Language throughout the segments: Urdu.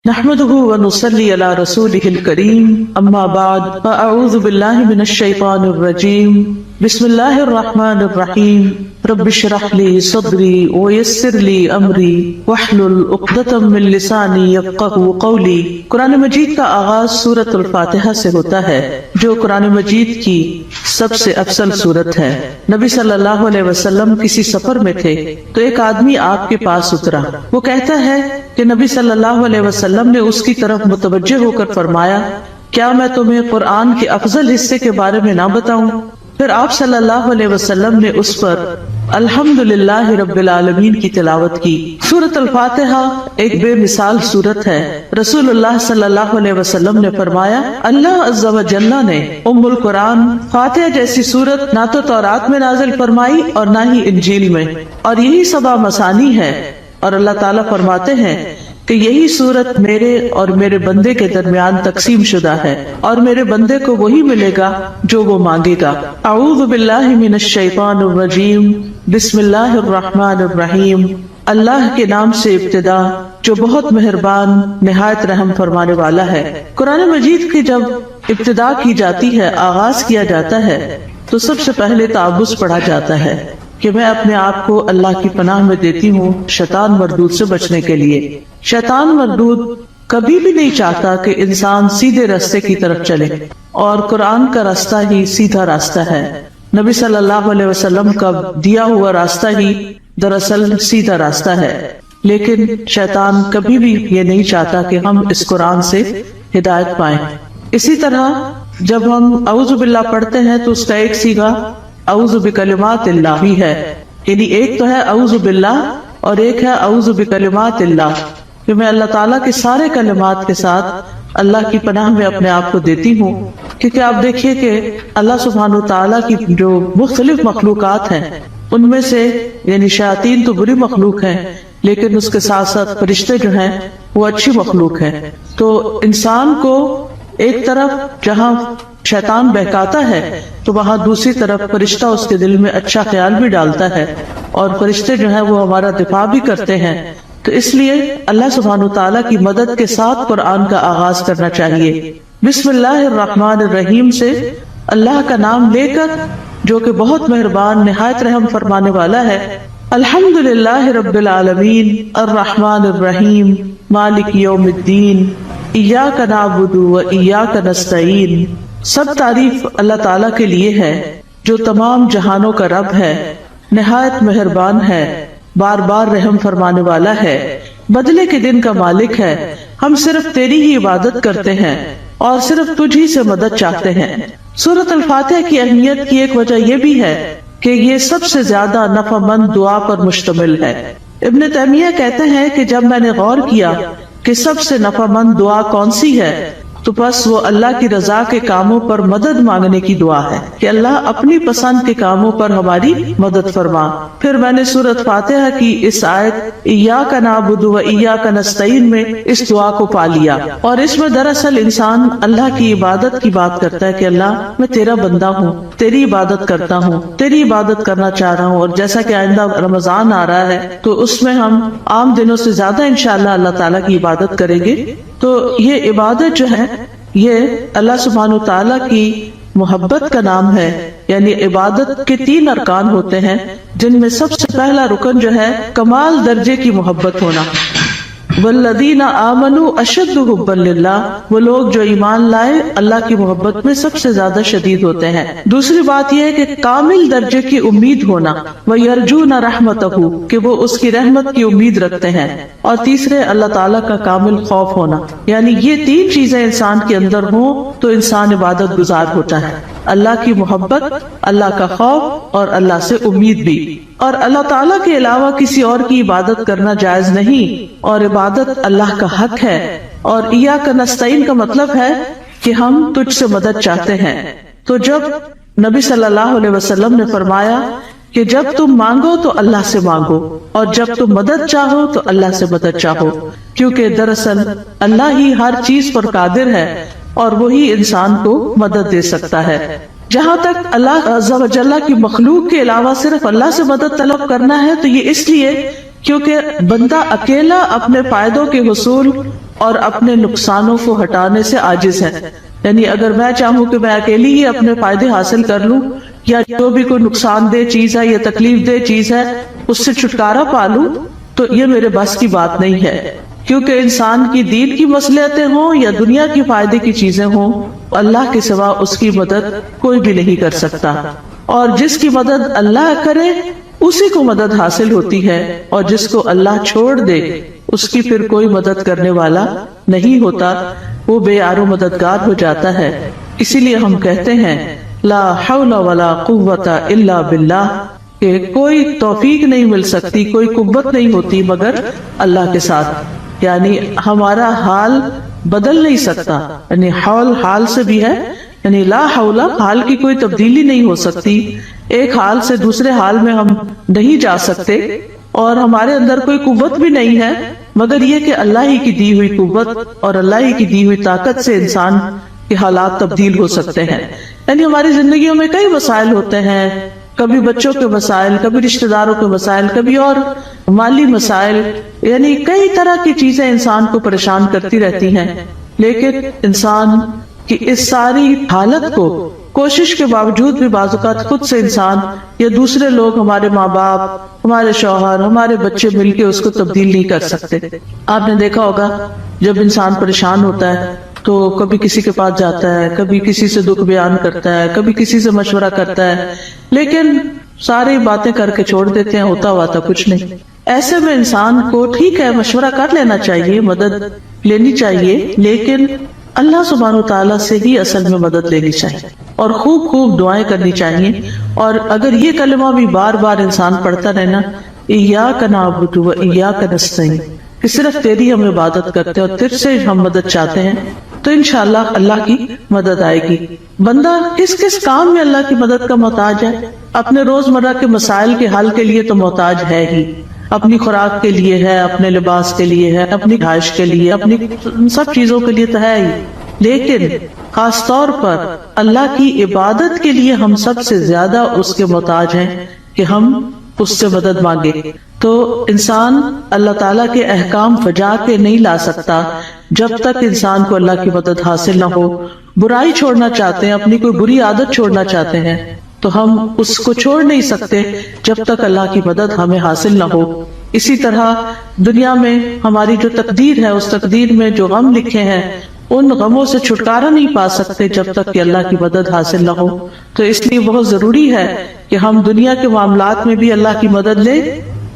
نحمده ونصلي على رسوله الكريم اما بعد فاعوذ بالله من الشيطان الرجيم بسم الله الرحمن الرحيم رب اشرح لي صدري ويسر لي امري واحلل عقدة من لساني يفقهوا قولي۔ قرآن مجید کا آغاز سورۃ الفاتحہ سے ہوتا ہے جو قرآن مجید کی سب سے افضل سورت ہے۔ نبی صلی اللہ علیہ وسلم کسی سفر میں تھے تو ایک آدمی آپ کے پاس اترا۔ وہ کہتا ہے کہ نبی صلی اللہ علیہ وسلم نے اس کی طرف متوجہ ہو کر فرمایا، کیا میں تمہیں قرآن کے افضل حصے کے بارے میں نہ بتاؤں؟ پھر آپ صلی اللہ علیہ وسلم نے اس پر الحمدللہ رب العالمین کی تلاوت کی۔ سورۃ الفاتحہ ایک بے مثال سورت ہے۔ رسول اللہ صلی اللہ علیہ وسلم نے فرمایا، اللہ عز و جل نے ام القرآن فاتحہ جیسی سورت نہ تو تورات میں نازل فرمائی اور نہ ہی انجیل میں، اور یہی سبع مثانی ہے۔ اور اللہ تعالیٰ فرماتے ہیں کہ یہی سورت میرے اور میرے بندے کے درمیان تقسیم شدہ ہے، اور میرے بندے کو وہی ملے گا جو وہ مانگے گا۔ اعوذ باللہ من الشیطان الرجیم بسم اللہ الرحمن الرحیم۔ اللہ کے نام سے ابتدا جو بہت مہربان نہایت رحم فرمانے والا ہے۔ قرآن مجید کی جب ابتدا کی جاتی ہے، آغاز کیا جاتا ہے، تو سب سے پہلے تعوذ پڑھا جاتا ہے کہ میں اپنے آپ کو اللہ کی پناہ میں دیتی ہوں شیطان مردود سے بچنے کے لیے۔ شیطان مردود کبھی بھی نہیں چاہتا کہ انسان سیدھے راستے کی طرف چلے، اور قرآن کا راستہ ہی سیدھا راستہ ہے۔ نبی صلی اللہ علیہ وسلم کا دیا ہوا راستہ ہی دراصل سیدھا راستہ ہے، لیکن شیطان کبھی بھی یہ نہیں چاہتا کہ ہم اس قرآن سے ہدایت پائیں۔ اسی طرح جب ہم اعوذ باللہ پڑھتے ہیں تو اس کا ایک صیغہ اعوذ بکلمات اللہ بھی ہے، یعنی ایک تو ہے اعوذ باللہ اور ایک ہے اعوذ بکلمات اللہ، کہ میں اللہ تعالیٰ کے سارے کلمات کے ساتھ اللہ کی پناہ میں اپنے آپ کو دیتی ہوں۔ کیونکہ آپ دیکھیے کہ اللہ سبحانہ وتعالیٰ کی جو مختلف مخلوقات ہیں ان میں سے یعنی شیاطین تو بری مخلوق ہیں، لیکن اس کے ساتھ ساتھ فرشتے جو ہیں وہ اچھی مخلوق ہیں۔ تو انسان کو ایک طرف جہاں شیطان بہکاتا ہے تو وہاں دوسری طرف فرشتہ اس کے دل میں اچھا خیال بھی ڈالتا ہے، اور فرشتے جو ہیں وہ ہمارا دفاع بھی کرتے ہیں۔ تو اس لیے اللہ سبحانہ وتعالیٰ کی مدد کے ساتھ قرآن کا آغاز کرنا چاہیے۔ بسم اللہ الرحمن الرحیم سے اللہ کا نام لے کر جو کہ بہت مہربان نہایت رحم فرمانے والا ہے۔ الحمدللہ رب العالمین الرحمن الرحیم مالک یوم الدین ایاک نعبد و ایاک نستعین۔ سب تعریف اللہ تعالیٰ کے لیے ہے جو تمام جہانوں کا رب ہے، نہایت مہربان ہے، بار بار رحم فرمانے والا ہے، بدلے کے دن کا مالک ہے۔ ہم صرف تیری ہی عبادت کرتے ہیں اور صرف تجھ ہی سے مدد چاہتے ہیں۔ سورۃ الفاتحہ کی اہمیت کی ایک وجہ یہ بھی ہے کہ یہ سب سے زیادہ نفع مند دعا پر مشتمل ہے۔ ابن تیمیہ کہتے ہیں کہ جب میں نے غور کیا کہ سب سے نفع مند دعا کون سی ہے تو بس وہ اللہ کی رضا کے کاموں پر مدد مانگنے کی دعا ہے کہ اللہ اپنی پسند کے کاموں پر ہماری مدد فرما۔ پھر میں نے سورۃ فاتحہ کی اس آیت ایاک نعبد و ایاک نستعین میں اس دعا کو پا لیا، اور اس میں دراصل انسان اللہ کی عبادت کی بات کرتا ہے کہ اللہ میں تیرا بندہ ہوں، تیری عبادت کرتا ہوں، تیری عبادت کرنا چاہ رہا ہوں۔ اور جیسا کہ آئندہ رمضان آ رہا ہے تو اس میں ہم عام دنوں سے زیادہ انشاءاللہ اللہ تعالیٰ کی عبادت کریں گے۔ تو یہ عبادت جو ہے یہ اللہ سبحانہ تعالیٰ کی محبت کا نام ہے، یعنی عبادت کے 3 ارکان ہوتے ہیں جن میں سب سے پہلا رکن جو ہے کمال درجے کی محبت ہونا۔ والذین آمنوا اشد حبا للہ، وہ لوگ جو ایمان لائے اللہ کی محبت میں سب سے زیادہ شدید ہوتے ہیں۔ دوسری بات یہ ہے کہ کامل درجے کی امید ہونا، وَيَرْجُونَ رَحْمَتَهُ، کہ وہ اس کی رحمت کی امید رکھتے ہیں۔ اور تیسرے اللہ تعالیٰ کا کامل خوف ہونا، یعنی یہ 3 چیزیں انسان کے اندر ہوں تو انسان عبادت گزار ہوتا ہے۔ اللہ کی محبت، اللہ کا خوف اور اللہ سے امید بھی۔ اور اللہ تعالیٰ کے علاوہ کسی اور کی عبادت کرنا جائز نہیں، اور عبادت اللہ کا حق ہے۔ اور ایاک نستعین کا مطلب ہے کہ ہم تجھ سے مدد چاہتے ہیں۔ تو جب نبی صلی اللہ علیہ وسلم نے فرمایا کہ جب تم مانگو تو اللہ سے مانگو، اور جب تم مدد چاہو تو اللہ سے مدد چاہو، کیونکہ دراصل اللہ ہی ہر چیز پر قادر ہے اور وہی انسان کو مدد دے سکتا ہے۔ جہاں تک اللہ عز و جل کی مخلوق کے علاوہ صرف اللہ سے مدد طلب کرنا ہے تو یہ اس لیے کیونکہ بندہ اکیلا اپنے فائدوں کے حصول اور اپنے نقصانوں کو ہٹانے سے عاجز ہے. یعنی اگر میں چاہوں کہ میں اکیلی ہی اپنے فائدے حاصل کر لوں یا جو بھی کوئی نقصان دہ چیز ہے یا تکلیف دہ چیز ہے اس سے چھٹکارا پا لوں تو یہ میرے بس کی بات نہیں ہے. کیونکہ انسان کی دین کی مصلحتیں ہوں یا دنیا کی فائدے کی چیزیں ہوں، اللہ کے سوا اس کی مدد کوئی بھی نہیں کر سکتا. اور جس کی مدد اللہ کرے اسی کو مدد حاصل ہوتی ہے، اور جس کو اللہ چھوڑ دے اس کی پھر کوئی مدد کرنے والا نہیں ہوتا، وہ بے یار و مددگار ہو جاتا ہے. اسی لیے ہم کہتے ہیں لا حول ولا قوت الا باللہ، کہ کوئی توفیق نہیں مل سکتی، کوئی قوت نہیں ہوتی مگر اللہ کے ساتھ. یعنی ہمارا حال بدل نہیں سکتا، یعنی حول حال سے بھی ہے، یعنی لا حول حال کی کوئی تبدیلی نہیں ہو سکتی. ایک حال سے دوسرے حال میں ہم نہیں جا سکتے، اور ہمارے اندر کوئی قوت بھی نہیں ہے مگر یہ کہ اللہ ہی کی دی ہوئی قوت اور اللہ ہی کی دی ہوئی طاقت سے انسان کے حالات تبدیل ہو سکتے ہیں. یعنی ہماری زندگیوں میں کئی مسائل ہوتے ہیں، کبھی بچوں کے مسائل، کبھی رشتہ داروں کے مسائل، کبھی اور مالی مسائل، یعنی کئی طرح کی چیزیں انسان کو پریشان کرتی رہتی ہیں. لیکن انسان کی اس ساری حالت کو کوشش کے باوجود بھی بعض اوقات خود سے انسان یا دوسرے لوگ، ہمارے ماں باپ، ہمارے شوہر، ہمارے بچے مل کے اس کو تبدیل نہیں کر سکتے. آپ نے دیکھا ہوگا جب انسان پریشان ہوتا ہے تو کبھی کسی کے پاس جاتا ہے، کبھی کسی سے دکھ بیان کرتا ہے، کبھی کسی سے مشورہ کرتا ہے، لیکن ساری باتیں کر کے چھوڑ دیتے ہیں، ہوتا ہوا تو کچھ نہیں. ایسے میں انسان کو ٹھیک ہے مشورہ کر لینا چاہیے، مدد لینی چاہیے، لیکن اللہ سبحانہ و تعالیٰ سے ہی اصل میں مدد لینی چاہیے اور خوب خوب دعائیں کرنی چاہیے. اور اگر یہ کلمہ بھی بار بار انسان پڑھتا رہے نا، ایاک نعبد و ایاک نستعین، کہ صرف تیری ہم عبادت کرتے ہیں اور تجھ سے ہم مدد چاہتے ہیں، تو انشاءاللہ اللہ کی مدد آئے گی. بندہ کس کس کام میں اللہ کی مدد کا محتاج ہے؟ اپنے روزمرہ کے مسائل کے حل کے لیے تو محتاج ہے ہی، اپنی خوراک کے لیے ہے، اپنے لباس کے لیے ہے، اپنی رہائش کے لیے، اپنی سب چیزوں کے لیے تو ہے ہی. لیکن خاص طور پر اللہ کی عبادت کے لیے ہم سب سے زیادہ اس کے محتاج ہیں کہ ہم اس سے مدد مانگے. تو انسان اللہ تعالیٰ کے احکام بجا کے نہیں لا سکتا جب تک انسان کو اللہ کی مدد حاصل نہ ہو. برائی چھوڑنا چاہتے ہیں، اپنی کوئی بری عادت چھوڑنا چاہتے ہیں تو ہم اس کو چھوڑ نہیں سکتے جب تک اللہ کی مدد ہمیں حاصل نہ ہو. اسی طرح دنیا میں ہماری جو تقدیر ہے، اس تقدیر میں جو غم لکھے ہیں ان غموں سے چھٹکارا نہیں پا سکتے جب تک کہ اللہ کی مدد حاصل نہ ہو. تو اس لیے بہت ضروری ہے کہ ہم دنیا کے معاملات میں بھی اللہ کی مدد لیں،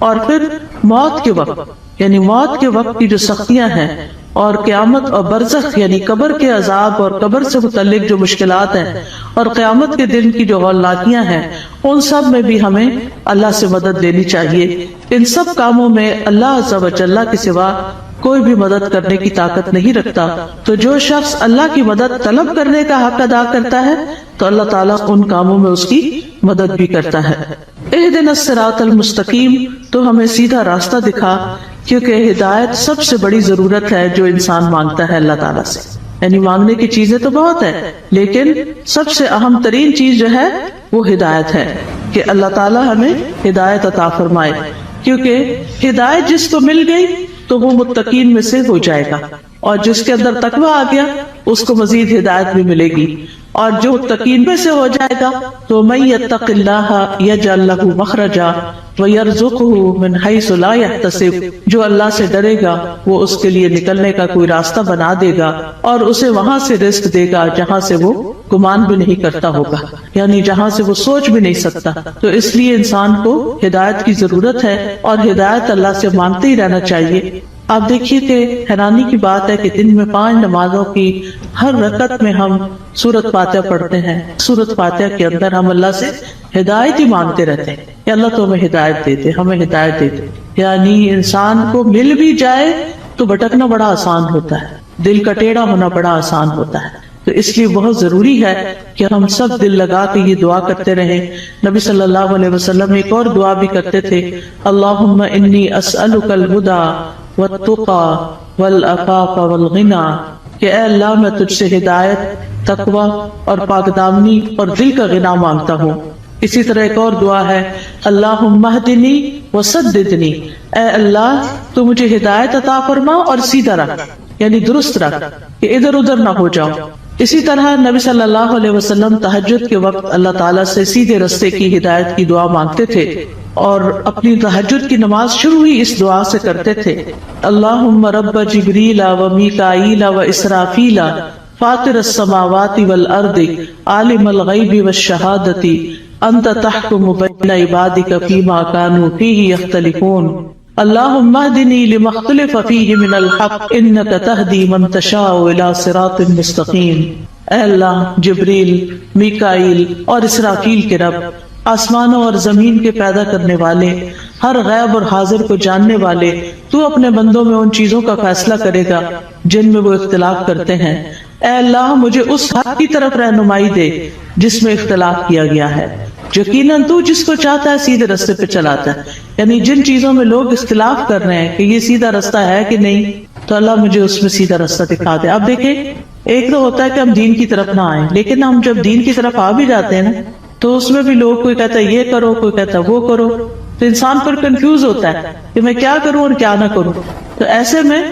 اور پھر موت کے وقت، یعنی موت کے وقت کی جو سختیاں ہیں اور قیامت اور برزخ یعنی قبر کے عذاب اور قبر سے متعلق جو مشکلات ہیں اور قیامت کے دن کی جو ہولناکیاں ہیں، ان سب میں بھی ہمیں اللہ سے مدد لینی چاہیے. ان سب کاموں میں اللہ عز و جل کے سوا کوئی بھی مدد کرنے کی طاقت نہیں رکھتا. تو جو شخص اللہ کی مدد طلب کرنے کا حق ادا کرتا ہے تو اللہ تعالیٰ ان کاموں میں اس کی مدد بھی کرتا ہے. اہدنا الصراط المستقیم، تو ہمیں سیدھا راستہ دکھا، کیونکہ ہدایت سب سے بڑی ضرورت ہے جو انسان مانگتا ہے اللہ تعالیٰ سے. یعنی مانگنے کی چیزیں تو بہت ہے، لیکن سب سے اہم ترین چیز جو ہے وہ ہدایت ہے کہ اللہ تعالیٰ ہمیں ہدایت عطا فرمائے. کیونکہ ہدایت جس کو مل گئی تو وہ متقین میں سے ہو جائے گا، اور جس کے اندر تقویٰ آ گیا اس کو مزید ہدایت بھی ملے گی. اور جو متقین میں سے ہو جائے گا تو من یتق اللہ یجعل لہ مخرجا ویرزقہ من حیث لا یحتسب، جو اللہ سے ڈرے گا وہ اس کے لیے نکلنے کا کوئی راستہ بنا دے گا اور اسے وہاں سے رزق دے گا جہاں سے وہ گمان بھی نہیں کرتا ہوگا، یعنی جہاں سے وہ سوچ بھی نہیں سکتا. تو اس لیے انسان کو ہدایت کی ضرورت ہے اور ہدایت اللہ سے مانگتے ہی رہنا چاہیے. آپ دیکھیے کہ حیرانی کی بات ہے کہ دن میں 5 نمازوں کی ہر رکعت میں ہم سورۃ فاتحہ پڑھتے ہیں. سورۃ فاتحہ کے اندر ہم اللہ سے ہدایت ہی مانگتے رہتے ہیں کہ اللہ تو ہمیں ہدایت دے دے، ہمیں ہدایت دے دے. یعنی انسان کو مل بھی جائے تو بھٹکنا بڑا آسان ہوتا ہے، دل کا ٹیڑھا ہونا بڑا آسان ہوتا ہے. تو اس لیے بہت ضروری ہے کہ ہم سب دل لگا کے یہ دعا کرتے رہیں. نبی صلی اللہ علیہ وسلم ایک اور دعا بھی کرتے تھے، اللہم انی اسألک الہدی والتقی والعفاف والغنی، کہ اے اللہ میں تجھ سے ہدایت، تقوی اور پاک دامنی اور دل کا غنا مانگتا ہوں. اسی طرح ایک اور دعا ہے، اللہم اہدنی وسددنی، اے اللہ تو مجھے ہدایت عطا فرما اور سیدھا رکھ. یعنی درست رکھ کہ ادھر ادھر نہ ہو جاؤ. اسی طرح نبی صلی اللہ علیہ وسلم تہجد کے وقت اللہ تعالیٰ سے سیدھے رستے کی ہدایت کی دعا مانگتے تھے اور اپنی تہجد کی نماز شروع ہی اس دعا سے کرتے تھے. اللہم رب جبریل و میکائیل و اسرافیل فاطر السماوات والارض عالم الغیب والشہادت انت تحکم بین عبادک فیما کانوا فیہ یختلفون اللہم اہدنی لما اختلف فیہ من الحق انک تہدی من تشاء الی صراط مستقیم. اے اللہ، جبریل، میکائیل اور اسرافیل کے رب، آسمانوں اور زمین کے پیدا کرنے والے، ہر غیب اور حاضر کو جاننے والے، تو اپنے بندوں میں ان چیزوں کا فیصلہ کرے گا جن میں وہ اختلاف کرتے ہیں. اے اللہ، مجھے اس حق کی طرف رہنمائی دے جس میں اختلاف کیا گیا ہے. یقیناً تو جس کو چاہتا ہے سیدھے رستے پہ چلاتا ہے. یعنی جن چیزوں میں لوگ اختلاف کر رہے ہیں کہ یہ سیدھا رستہ ہے کہ نہیں، تو اللہ مجھے اس میں سیدھا رستہ دکھا دے. اب دیکھیں، ایک تو ہوتا ہے کہ ہم دین کی طرف نہ آئیں، لیکن ہم جب دین کی طرف آ بھی جاتے ہیں نا، تو اس میں بھی لوگ کوئی کہتا ہے یہ کرو، کوئی کہتا ہے وہ کرو، تو انسان پر کنفیوز ہوتا ہے کہ میں کیا کروں اور کیا نہ کروں. تو ایسے میں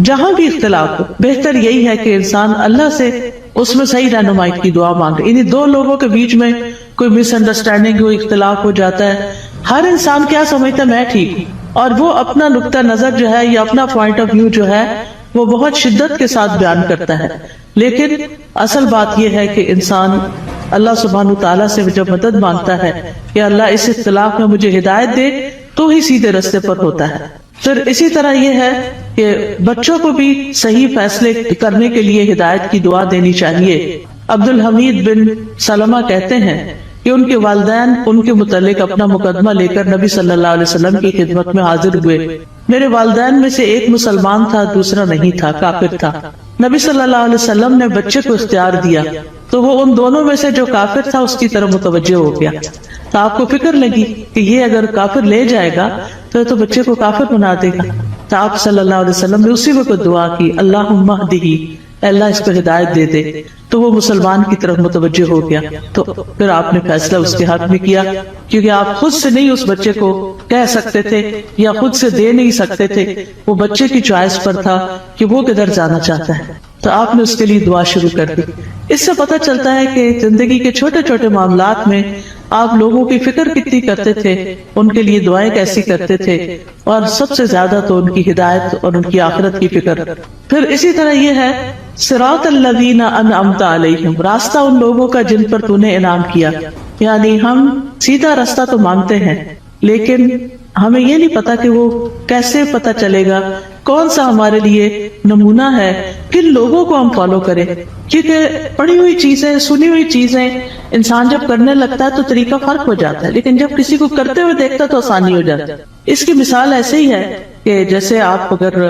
جہاں بھی اختلاف ہو، بہتر یہی ہے کہ انسان اللہ سے اس میں صحیح رہنمائی کی دعا مانگے. انہیں دو لوگوں کے بیچ میں کوئی مس انڈرسٹینڈنگ، کوئی اختلاف ہو جاتا ہے، ہر انسان کیا سمجھتا ہے میں ٹھیک ہوں، اور وہ اپنا نقطہ نظر جو ہے یا اپنا پوائنٹ آف ویو جو ہے وہ بہت شدت کے ساتھ بیان کرتا ہے. لیکن اصل بات یہ ہے کہ انسان اللہ سبحانہ تعالیٰ سے جب مدد مانگتا ہے کہ اللہ اس اختلاف میں مجھے ہدایت دے، تو ہی سیدھے رستے پر ہوتا ہے. پھر اسی طرح یہ ہے کہ بچوں کو بھی صحیح فیصلے کرنے کے لیے ہدایت کی دعا دینی چاہیے. عبد الحمید بن سلمہ کہتے ہیں کہ ان کے والدین ان کے متعلق اپنا مقدمہ لے کر نبی صلی اللہ علیہ وسلم کی خدمت میں حاضر ہوئے. میرے والدین میں سے ایک مسلمان تھا، دوسرا نہیں تھا، کافر تھا. نبی صلی اللہ علیہ وسلم نے بچے کو اختیار دیا تو وہ ان دونوں میں سے جو کافر تھا اس کی طرف متوجہ ہو گیا. تو آپ کو فکر لگی کہ یہ اگر کافر لے جائے گا تو بچے کو کافر بنا دے گا. تو آپ صلی اللہ علیہ وسلم نے اسی وقت دعا کی، اللہم اہدہ، اللہ اس کو ہدایت دے دے. تو وہ مسلمان کی طرف متوجہ ہو گیا. تو پھر آپ نے فیصلہ اس کے حق میں کیا، کیونکہ آپ خود سے نہیں اس بچے کو کہہ سکتے تھے یا خود سے دے نہیں سکتے تھے. وہ بچے کی چوائس پر تھا کہ وہ کدھر جانا چاہتا ہے. تو آپ نے اس کے لیے دعا شروع کر دی. اس سے پتہ چلتا ہے کہ زندگی کے چھوٹے چھوٹے معاملات میں آپ لوگوں کی فکر کتنی کرتے تھے، ان کے لیے دعائیں کیسی کرتے تھے، اور سب سے زیادہ تو ان کی ہدایت اور ان کی آخرت کی فکر. پھر اسی طرح یہ ہے صراط الذین انعمت علیہم، راستہ ان لوگوں کا جن پر تو نے انعام کیا. یعنی ہم سیدھا راستہ تو مانگتے ہیں، لیکن ہمیں یہ نہیں پتا کہ وہ کیسے پتا چلے گا، کون سا ہمارے لیے نمونہ ہے، کن لوگوں کو ہم فالو کریں. کیونکہ پڑھی ہوئی چیزیں، سنی ہوئی چیزیں انسان جب کرنے لگتا ہے تو طریقہ فرق ہو جاتا ہے، لیکن جب کسی کو کرتے ہوئے دیکھتا تو آسانی ہو جاتی ہے. اس کی مثال ایسے ہی ہے کہ جیسے آپ اگر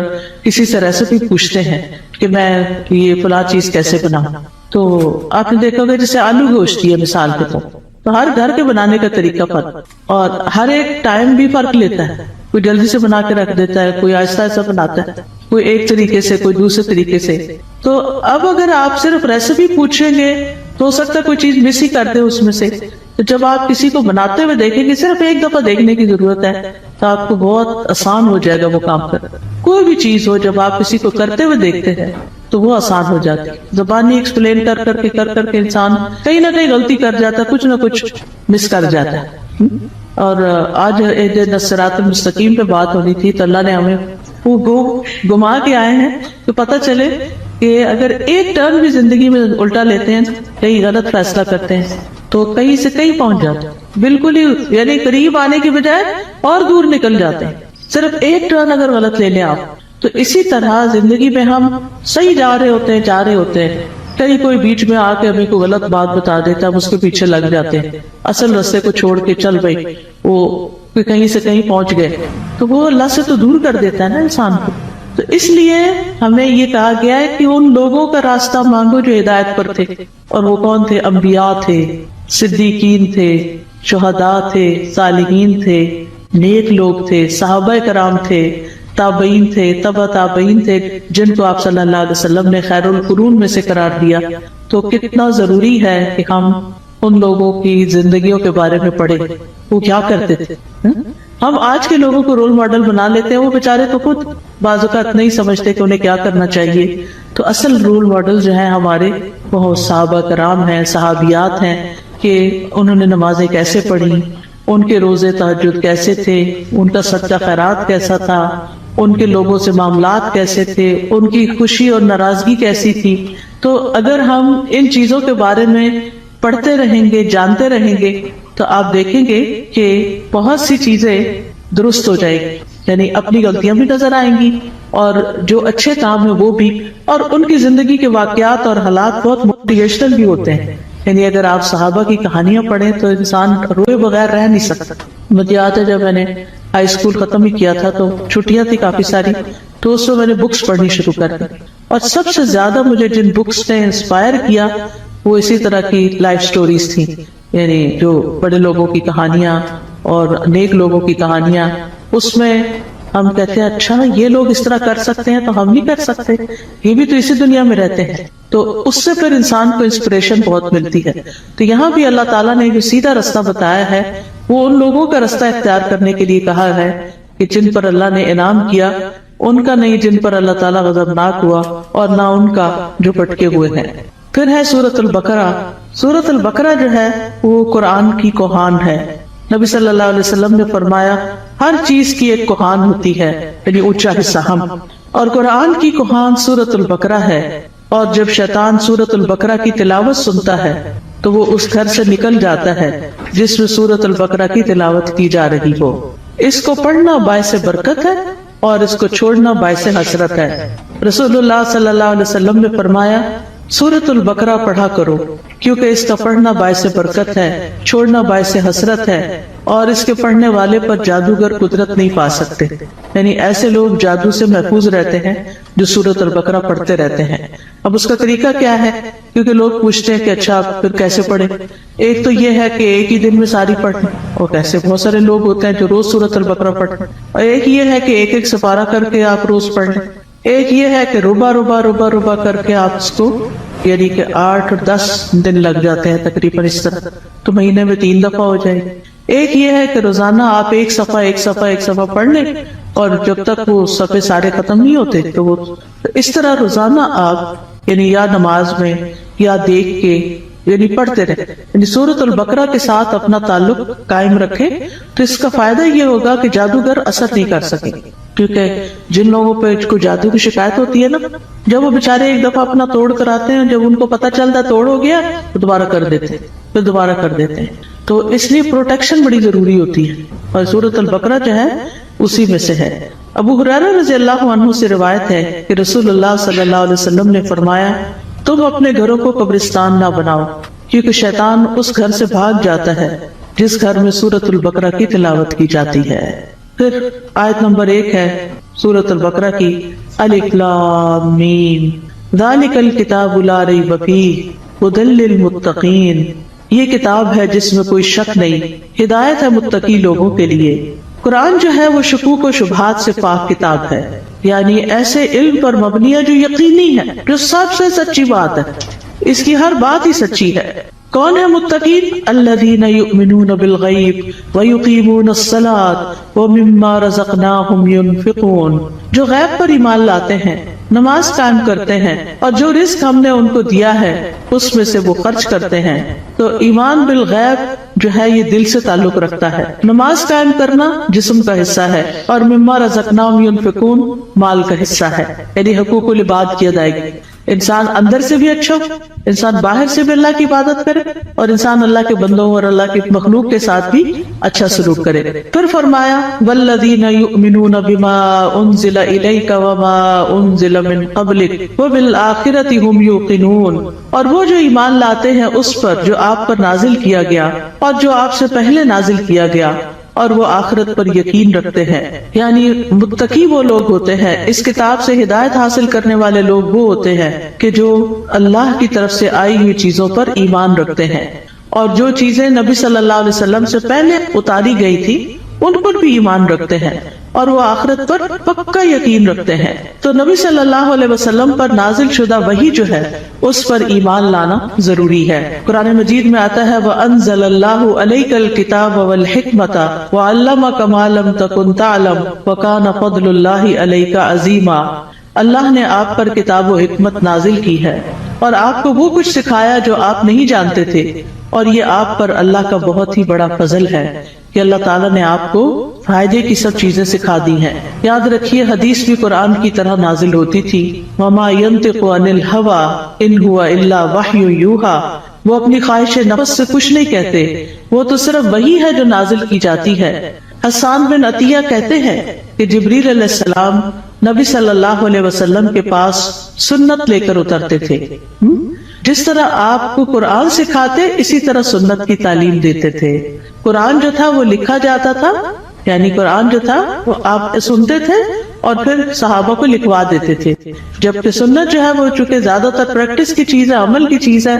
کسی سے ریسیپی پوچھتے ہیں کہ میں یہ فلاں چیز کیسے بناؤں، تو آپ نے دیکھا ہوگا جیسے آلو گوشت ہے مثال کے طور، تو ہر گھر کے بنانے کا طریقہ فرق اور ہر ایک ٹائم بھی فرق لیتا ہے. کوئی جلدی سے بنا کے رکھ دیتا ہے، کوئی آہستہ آہستہ بناتا ہے، کوئی ایک طریقے سے، کوئی دوسرے طریقے سے. تو اب اگر آپ صرف ریسیپی پوچھیں گے تو ہو سکتا ہے کوئی چیز مس ہی کر دے اس میں سے. تو جب آپ کسی کو بناتے ہوئے دیکھیں گے، صرف ایک دفعہ دیکھنے کی ضرورت ہے، تو آپ کو بہت آسان ہو جائے گا وہ کام کرنا. کوئی بھی چیز ہو جب آپ کسی کو کرتے ہوئے دیکھتے ہیں تو وہ آسان ہو جاتی ہے. زبانی ایکسپلین کر کر کے انسان کہیں نہ کہیں غلطی کر جاتا ہے، کچھ نہ کچھ مس کر جاتا ہے. اور آج صراط المستقیم پہ بات ہونی تھی، تو اللہ نے ہمیں وہ گما کے آئے ہیں کہ پتہ چلے کہ اگر ایک ٹرن بھی زندگی میں الٹا لیتے ہیں، کہیں غلط فیصلہ کرتے ہیں، تو کہیں سے کہیں پہنچ جاتے ہیں، بالکل ہی یعنی قریب آنے کی بجائے اور دور نکل جاتے ہیں. صرف ایک ٹرن اگر غلط لے لیں آپ. تو اسی طرح زندگی میں ہم صحیح جا رہے ہوتے ہیں، کہیں کوئی بیچ میں آ کے ہمیں کوئی غلط بات بتا دیتا ہے، ہم اس کے پیچھے لگ جاتے ہیں، اصل راستے کو چھوڑ کے چل بھائی وہ کہیں سے کہیں پہنچ گئے. تو وہ اللہ سے تو دور کر دیتا ہے نا انسان کو. تو اس لیے ہمیں یہ کہا گیا ہے کہ ان لوگوں کا راستہ مانگو جو ہدایت پر تھے. اور وہ کون تھے؟ انبیاء تھے، صدیقین تھے، شہداء تھے، صالحین تھے، نیک لوگ تھے، صحابہ کرام تھے، تابعین تھے، تبع تابعین تھے، جن کو آپ صلی اللہ علیہ وسلم نے خیر القرون میں سے قرار دیا. تو کتنا ضروری ہے کہ ہم ان لوگوں کی زندگیوں کے بارے میں پڑھیں، وہ کیا کرتے تھے. ہم آج کے لوگوں کو رول ماڈل بنا لیتے ہیں، وہ بیچارے تو خود بعض اوقات نہیں سمجھتے کہ انہیں کیا کرنا چاہیے. تو اصل رول ماڈل جو ہیں ہمارے وہ صحابہ کرام ہیں، صحابیات ہیں، کہ انہوں نے نمازیں کیسے پڑھی، ان کے روزے تہجد کیسے تھے، ان کا صدقہ خیرات کیسا تھا، ان کے لوگوں سے معاملات کیسے تھے، ان کی خوشی اور ناراضگی کیسی تھی. تو اگر ہم ان چیزوں کے بارے میں پڑھتے رہیں گے، جانتے رہیں گے، تو آپ دیکھیں گے کہ بہت سی چیزیں درست ہو جائیں گی. یعنی اپنی غلطیاں بھی نظر آئیں گی اور جو اچھے کام ہیں وہ بھی، اور ان کی زندگی کے واقعات اور حالات بہت موٹیویشنل بھی ہوتے ہیں. یعنی اگر آپ صحابہ کی کہانیاں پڑھیں تو انسان روئے بغیر رہ نہیں سکتا. مجھے یاد ہے جب میں نے ہائی اسکول ختم ہی کیا تھا تو چھٹیاں تھی کافی ساری، تو اس میں میں نے بکس پڑھنی شروع کر دی، اور سب سے زیادہ مجھے جن بکس نے انسپائر کیا وہ اسی طرح کی لائف سٹوریز تھیں. یعنی جو بڑے لوگوں کی کہانیاں اور نیک لوگوں کی کہانیاں، اس میں ہم کہتے ہیں اچھا یہ لوگ اس طرح کر سکتے ہیں تو ہم نہیں کر سکتے، یہ بھی تو اسی دنیا میں رہتے ہیں. تو اس سے پھر انسان کو انسپریشن بہت ملتی ہے. تو یہاں بھی اللہ تعالیٰ نے جو سیدھا رستہ بتایا ہے وہ ان لوگوں کا رستہ اختیار کرنے کے لیے کہا ہے کہ جن پر اللہ نے انعام کیا، ان کا نہیں جن پر اللہ تعالیٰ غضبناک ہوا، اور نہ ان کا جو پٹکے ہوئے ہیں. پھر ہے سورۃ البقرہ. سورۃ البقرہ جو ہے وہ قرآن کی کوہان ہے. نبی صلی اللہ علیہ وسلم نے فرمایا ہر چیز کی ایک کوہان ہوتی ہے، یعنی اونچا حصہ ہم، اور قرآن کی کوہان سورۃ البقرہ ہے. اور جب شیطان سورۃ البقرہ کی تلاوت سنتا ہے تو وہ اس گھر سے نکل جاتا ہے جس میں سورۃ البقرہ کی تلاوت کی جا رہی ہو. اس کو پڑھنا باعث برکت ہے اور اس کو چھوڑنا باعث حسرت ہے. رسول اللہ صلی اللہ علیہ وسلم نے فرمایا سورۃ البقرہ پڑھا کرو، کیونکہ اس کا پڑھنا باعث برکت ہے، چھوڑنا باعث حسرت ہے، اور اس کے پڑھنے والے پر جادوگر قدرت نہیں پا سکتے. یعنی ایسے لوگ جادو سے محفوظ رہتے ہیں جو سورۃ البقرہ پڑھتے رہتے ہیں. اب اس کا طریقہ کیا ہے؟ کیونکہ لوگ پوچھتے ہیں کہ اچھا آپ پھر کیسے پڑھیں؟ ایک تو یہ ہے کہ ایک ہی دن میں ساری پڑھیں، اور کیسے بہت سارے لوگ ہوتے ہیں جو روز سورۃ البقرہ پڑھیں، اور ایک یہ ہے کہ ایک ایک سپارہ کر کے آپ روز پڑھ لیں. ایک یہ ہے کہ ربع کر کے آپ اس کو، یعنی کہ 8 اور 10 دن لگ جاتے ہیں تقریباً اس طرح، تو مہینے میں 3 دفعہ ہو جائے گی. ایک یہ ہے کہ روزانہ آپ ایک صفحہ پڑھ لیں، اور جب تک وہ صفحے سارے ختم نہیں ہوتے تو وہ اس طرح روزانہ آپ یعنی یا نماز میں یا دیکھ کے یعنی پڑھتے رہے. یعنی سورۃ البقرہ کے ساتھ اپنا تعلق قائم رکھے تو اس کا فائدہ یہ ہوگا کہ جادوگر اثر نہیں کر سکے. کیونکہ جن لوگوں پہ کوئی جادو کی شکایت ہوتی ہے نا، جب وہ بےچارے ایک دفعہ اپنا توڑ کراتے ہیں، جب ان کو پتہ چلتا ہے توڑ ہو گیا تو دوبارہ کر دیتے ہیں. تو اس لیے پروٹیکشن بڑی ضروری ہوتی ہے، اور سورۃ البقرہ جو ہے اسی میں سے ہے. ابو ہریرہ رضی اللہ عنہ سے روایت ہے کہ رسول اللہ صلی اللہ علیہ وسلم نے فرمایا تم اپنے گھروں کو قبرستان نہ بناؤ، کیونکہ شیطان اس گھر سے بھاگ جاتا ہے جس گھر میں سورۃ البقرہ کی تلاوت کی جاتی ہے. پھر آیت نمبر 1 ہے سورۃ البقرہ کی، الف لام میم ذالک الکتاب لا ریب فیہ ھدی للمتقین. یہ کتاب ہے جس میں کوئی شک نہیں، ہدایت ہے متقی لوگوں کے لیے. قرآن جو ہے وہ شکوک و شبہات سے پاک کتاب ہے، یعنی ایسے علم پر مبنی ہے جو یقینی ہے، جو سب سے سچی بات ہے، اس کی ہر بات ہی سچی ہے. کون ہے متقین؟ الذین یؤمنون بالغیب ویقیمون الصلاۃ ومما رزقناہم ینفقون. جو غیب پر ایمان لاتے ہیں، نماز قائم کرتے ہیں، اور جو رزق ہم نے ان کو دیا ہے اس میں سے وہ خرچ کرتے ہیں. تو ایمان بالغیب جو ہے یہ دل سے تعلق رکھتا ہے. نماز قائم کرنا جسم کا حصہ ہے، اور مما رزقناہم ینفقون مال کا حصہ ہے، یعنی حقوق العباد کی ادائیگی. انسان اندر سے بھی اچھا ہو، انسان باہر سے بھی اللہ کی عبادت کرے، اور انسان اللہ کے بندوں اور اللہ کی مخلوق کے ساتھ بھی اچھا سلوک کرے. پھر فرمایا والذین یؤمنون بما انزل الیک وما انزل من قبلک وبالآخرۃ ھم یوقنون. اور وہ جو ایمان لاتے ہیں اس پر جو آپ پر نازل کیا گیا اور جو آپ سے پہلے نازل کیا گیا، اور وہ آخرت پر یقین رکھتے ہیں. یعنی متقی وہ لوگ ہوتے ہیں، اس کتاب سے ہدایت حاصل کرنے والے لوگ وہ ہوتے ہیں کہ جو اللہ کی طرف سے آئی ہوئی چیزوں پر ایمان رکھتے ہیں، اور جو چیزیں نبی صلی اللہ علیہ وسلم سے پہلے اتاری گئی تھی ان پر بھی ایمان رکھتے ہیں. اور وہ آخرت پر پکا یقین رکھتے ہیں۔ تو نبی صلی اللہ علیہ وسلم پر نازل شدہ وحی جو ہے اس پر ایمان لانا ضروری ہے۔ قرآن مجید میں آتا ہے وَأَنزَلَ اللَّهُ عَلَيْكَ الْكِتَابَ وَالْحِكْمَةَ وَعَلَّمَكَ مَا لَمْ تَكُنْ تَعْلَمُ وَكَانَ فَضْلُ اللَّهِ عَلَيْكَ عَظِيمًا۔ اللہ نے آپ پر کتاب و حکمت نازل کی ہے اور آپ کو وہ کچھ سکھایا جو آپ نہیں جانتے تھے، اور یہ آپ پر اللہ کا بہت ہی بڑا فضل ہے کہ اللہ تعالیٰ نے آپ کو فائدے کی سب چیزیں سکھا دی ہیں۔ یاد رکھیے حدیث بھی قرآن کی طرح نازل ہوتی تھی۔ وَمَا يَنطِقُ عَنِ الْهَوَىٰ إِنْ هُوَ إِلَّا وَحْيٌ يُوحَىٰ، وہ اپنی خواہش نفس سے کچھ نہیں کہتے، وہ تو صرف وحی ہے جو نازل کی جاتی ہے۔ حسان بن عطیہ کہتے ہیں کہ جبریل علیہ السلام نبی صلی اللہ علیہ وسلم کے پاس سنت لے کر اترتے تھے۔ جس طرح آپ کو قرآن سکھاتے اسی طرح سنت کی تعلیم دیتے تھے۔ قرآن جو تھا وہ لکھا جاتا تھا، یعنی قرآن جو تھا وہ آپ سنتے تھے اور پھر صحابہ کو لکھوا دیتے تھے، جبکہ سنت جو ہے وہ چونکہ زیادہ تر پریکٹس کی چیز ہے، عمل کی چیز ہے،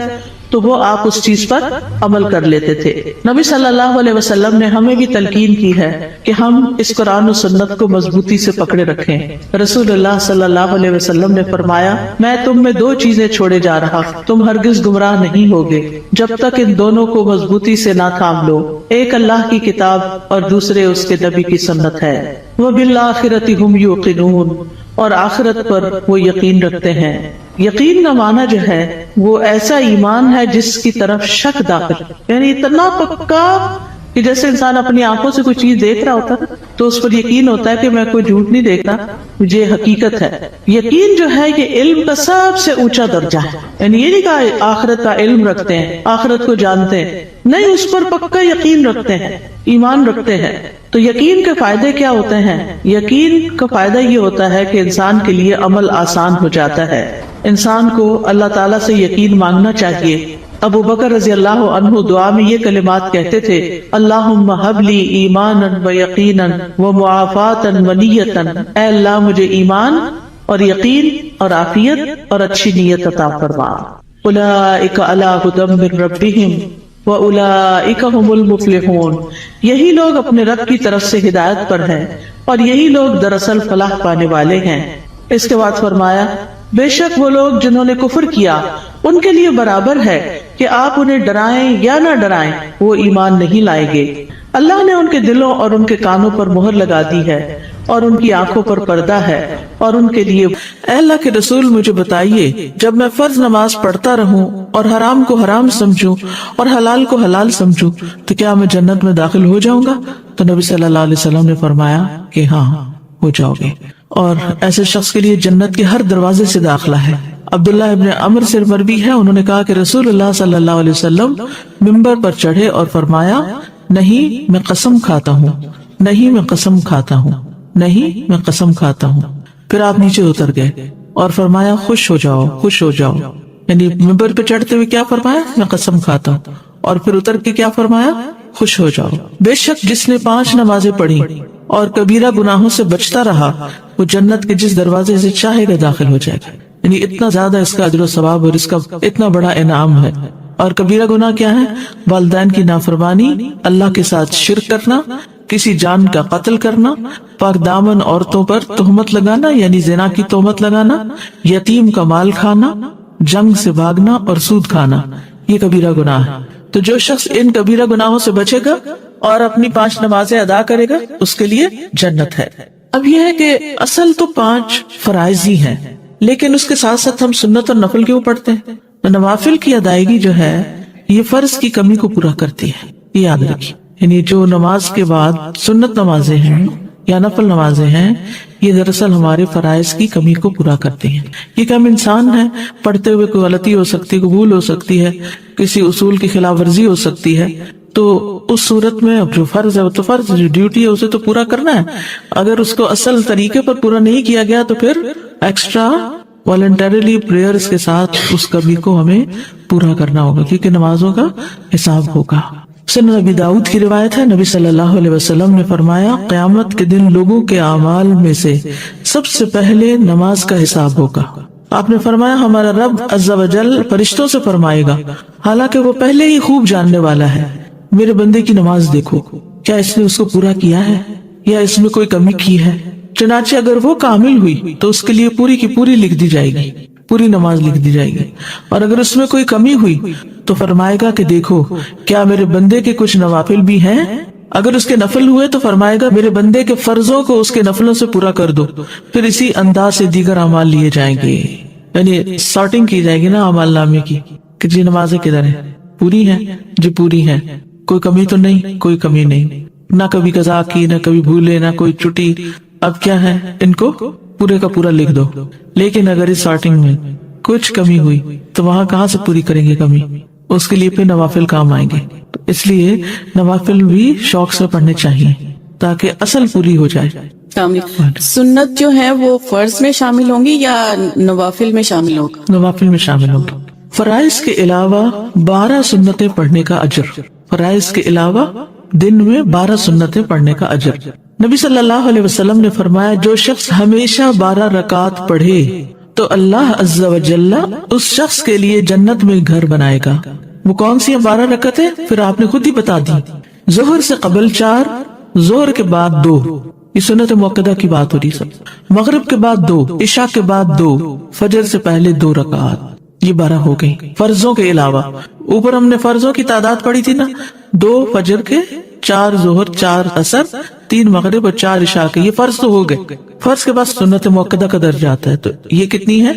تو وہ آپ اس چیز پر عمل کر لیتے تھے۔ نبی صلی اللہ علیہ وسلم نے ہمیں بھی تلقین کی ہے کہ ہم اس قرآن و سنت کو مضبوطی سے پکڑے رکھیں۔ رسول اللہ صلی اللہ علیہ وسلم نے فرمایا میں تم میں دو چیزیں چھوڑے جا رہا، تم ہرگز گمراہ نہیں ہوگے جب تک ان دونوں کو مضبوطی سے نہ تھام لو، ایک اللہ کی کتاب اور دوسرے اس کے نبی کی سنت ہے۔ وَبِالْآخِرَةِ هُمْ يُوقِنُونَ، اور آخرت پر وہ یقین رکھتے ہیں۔ یقین کا معنی جو ہے وہ ایسا ایمان ہے جس کی طرف شک داخل، یعنی اتنا پکا کہ جیسے انسان اپنی آنکھوں سے کوئی چیز دیکھ رہا ہوتا ہے تو اس پر یقین ہوتا ہے کہ میں کوئی جھوٹ نہیں دیکھ رہا، مجھے حقیقت ہے۔ یقین جو ہے یہ علم کا سب سے اونچا درجہ ہے، یعنی یہ نہیں کہ آخرت کا علم رکھتے ہیں، آخرت کو جانتے ہیں، نہیں، اس پر پکا یقین رکھتے ہیں، ایمان رکھتے ہیں۔ تو یقین کے فائدے کیا ہوتے ہیں؟ یقین کا فائدہ یہ ہوتا ہے کہ انسان کے لیے عمل آسان ہو جاتا ہے۔ انسان کو اللہ تعالیٰ سے یقین مانگنا چاہیے۔ ابو بکر رضی اللہ عنہ دعا میں یہ کلمات کہتے تھے اللہم حب لی ایمانا و یقینا و معافاتا و نیتا، اے اللہ مجھے ایمان اور یقین اور عافیت اور اچھی نیت عطا فرما۔ اولئک علی ھدی من ربہم وَأُولَئِكَ هُمُ الْمُفْلِحُونَ، یہی لوگ اپنے رب کی طرف سے ہدایت پر ہیں اور یہی لوگ دراصل فلاح پانے والے ہیں۔ اس کے بعد فرمایا بے شک وہ لوگ جنہوں نے کفر کیا ان کے لیے برابر ہے کہ آپ انہیں ڈرائیں یا نہ ڈرائیں، وہ ایمان نہیں لائیں گے۔ اللہ نے ان کے دلوں اور ان کے کانوں پر مہر لگا دی ہے اور ان کی آنکھوں پر پردہ ہے اور ان کے لیے اے اللہ کے رسول مجھے بتائیے جب میں فرض نماز پڑھتا رہوں اور حرام کو حرام سمجھوں اور حلال کو حلال سمجھوں تو کیا میں جنت میں داخل ہو جاؤں گا؟ تو نبی صلی اللہ علیہ وسلم نے فرمایا کہ ہاں ہو جاؤ گے، اور ایسے شخص کے لیے جنت کے ہر دروازے سے داخلہ ہے۔ عبداللہ ابن عمر سے مروی ہے، انہوں نے کہا کہ رسول اللہ صلی اللہ علیہ وسلم ممبر پر چڑھے اور فرمایا نہیں میں قسم کھاتا ہوں، نہیں میں قسم کھاتا ہوں، نہیں میں قسم کھاتا ہوں۔ پھر آپ نیچے اتر گئے اور فرمایا خوش ہو جاؤ، خوش ہو جاؤ، یعنی ممبر پہ چڑھتے ہوئے کیا فرمایا؟ میں قسم کھاتا ہوں، اور پھر اتر کے کیا فرمایا؟ خوش ہو جاؤ۔ بے شک جس نے 5 نمازیں پڑھی اور کبیرہ گناہوں سے بچتا رہا وہ جنت کے جس دروازے سے چاہے گا داخل ہو جائے گا، یعنی اتنا زیادہ اس کا اجر و ثواب اور اس کا اتنا بڑا انعام ہے۔ اور کبیرہ گناہ کیا ہے؟ والدین کی نافرمانی، اللہ کے ساتھ شرک کرنا، کسی جان کا قتل کرنا، پاک دامن عورتوں پر تہمت لگانا یعنی زنا کی تہمت لگانا، یتیم کا مال کھانا، جنگ سے بھاگنا اور سود کھانا، یہ کبیرہ گناہ ہے۔ تو جو شخص ان کبیرہ گناہوں سے بچے گا اور اپنی 5 نمازیں ادا کرے گا اس کے لیے جنت ہے۔ اب یہ ہے کہ اصل تو 5 فرائض ہی ہیں، لیکن اس کے ساتھ ساتھ ہم سنت اور نفل کیوں پڑھتے ہیں؟ نوافل کی ادائیگی جو ہے یہ فرض کی کمی کو پورا کرتی ہے، یہ یاد رکھیے۔ یعنی جو نماز کے بعد سنت نمازیں ہیں یا نفل نمازیں ہیں یہ دراصل ہمارے فرائض کی کمی کو پورا کرتی ہیں۔ یہ کہ ہم انسان ہیں، پڑھتے ہوئے کوئی غلطی ہو سکتی ہے، قبول ہو سکتی ہے، کسی اصول کی خلاف ورزی ہو سکتی ہے، تو اس صورت میں جو فرض ہے وہ تو فرض، جو ڈیوٹی ہے اسے تو پورا کرنا ہے۔ اگر اس کو اصل طریقے پر پورا نہیں کیا گیا تو پھر ایکسٹرا والنٹریلی پریئرز کے ساتھ اس کمی کو ہمیں پورا کرنا ہوگا، کیونکہ نمازوں کا حساب ہوگا۔ سنن ابی داؤد کی روایت ہے، نبی صلی اللہ علیہ وسلم نے فرمایا قیامت کے دن لوگوں کے اعمال میں سے سب سے پہلے نماز کا حساب ہوگا۔ آپ نے فرمایا ہمارا رب عز و جل فرشتوں سے فرمائے گا، حالانکہ وہ پہلے ہی خوب جاننے والا ہے، میرے بندے کی نماز دیکھو، کیا اس نے اس کو پورا کیا ہے؟ یا اس میں کوئی کمی کی ہے. چنانچہ اگر وہ کامل ہوئی تو اس کے لیے پوری کی پوری لکھ دی جائے گی، پوری نماز لکھ دی جائے گی. اور اگر اس میں کوئی کمی ہوئی تو فرمائے گا کہ دیکھو کیا میرے بندے کے کچھ نوافل بھی ہیں. اگر اس کے نفل ہوئے تو فرمائے گا میرے بندے کے فرضوں کو اس کے نفلوں سے پورا کر دو. پھر اسی انداز سے دیگر اعمال لیے جائیں گے، یعنی سارٹنگ کی جائے گی نا اعمال نامے کی کہ جی نمازیں کدھر ہیں، پوری ہیں جی پوری ہیں، کوئی کمی تو نہیں، کوئی کمی نہیں، نہ کبھی قضا کی، نہ کبھی بھولے، نہ کوئی چھٹی. اب کیا ہے، ان کو پورے کا پورا لکھ دو. لیکن اگر اس سارٹنگ میں کچھ کمی ہوئی تو وہاں کہاں سے پوری کریں گے کمی؟ اس کے لیے پھر نوافل کام آئیں گے. اس لیے نوافل بھی شوق سے پڑھنے چاہیے تاکہ اصل پوری ہو جائے. سنت جو ہے وہ فرض میں شامل ہوں گی یا نوافل میں شامل ہوگا؟ نوافل میں شامل ہوگی. فرائض کے علاوہ 12 سنتیں پڑھنے کا اجر. فرائض کے علاوہ دن میں 12 سنتیں پڑھنے کا اجر. نبی صلی اللہ علیہ وسلم نے فرمایا جو شخص ہمیشہ 12 رکعات پڑھے تو اللہ عز و جل اس شخص کے لیے جنت میں گھر بنائے گا. وہ کون سی 12 رکعتیں؟ پھر آپ نے خود ہی بتا دی. ظہر سے قبل 4، ظہر کے بعد 2، یہ سنت موقدہ کی بات ہو رہی سب. مغرب کے بعد 2، عشاء کے بعد 2، فجر سے پہلے 2 رکعات. یہ 12 ہو گئی فرضوں کے علاوہ. اوپر ہم نے فرضوں کی تعداد پڑھی تھی نا، 2 فجر کے، 4 ظہر، 4 عصر، 3 مغرب اور 4 عشاء کے. یہ فرض تو ہو گئے. فرض کے بعد سنت موقدہ کا درجہ آتا ہے، تو یہ کتنی ہے؟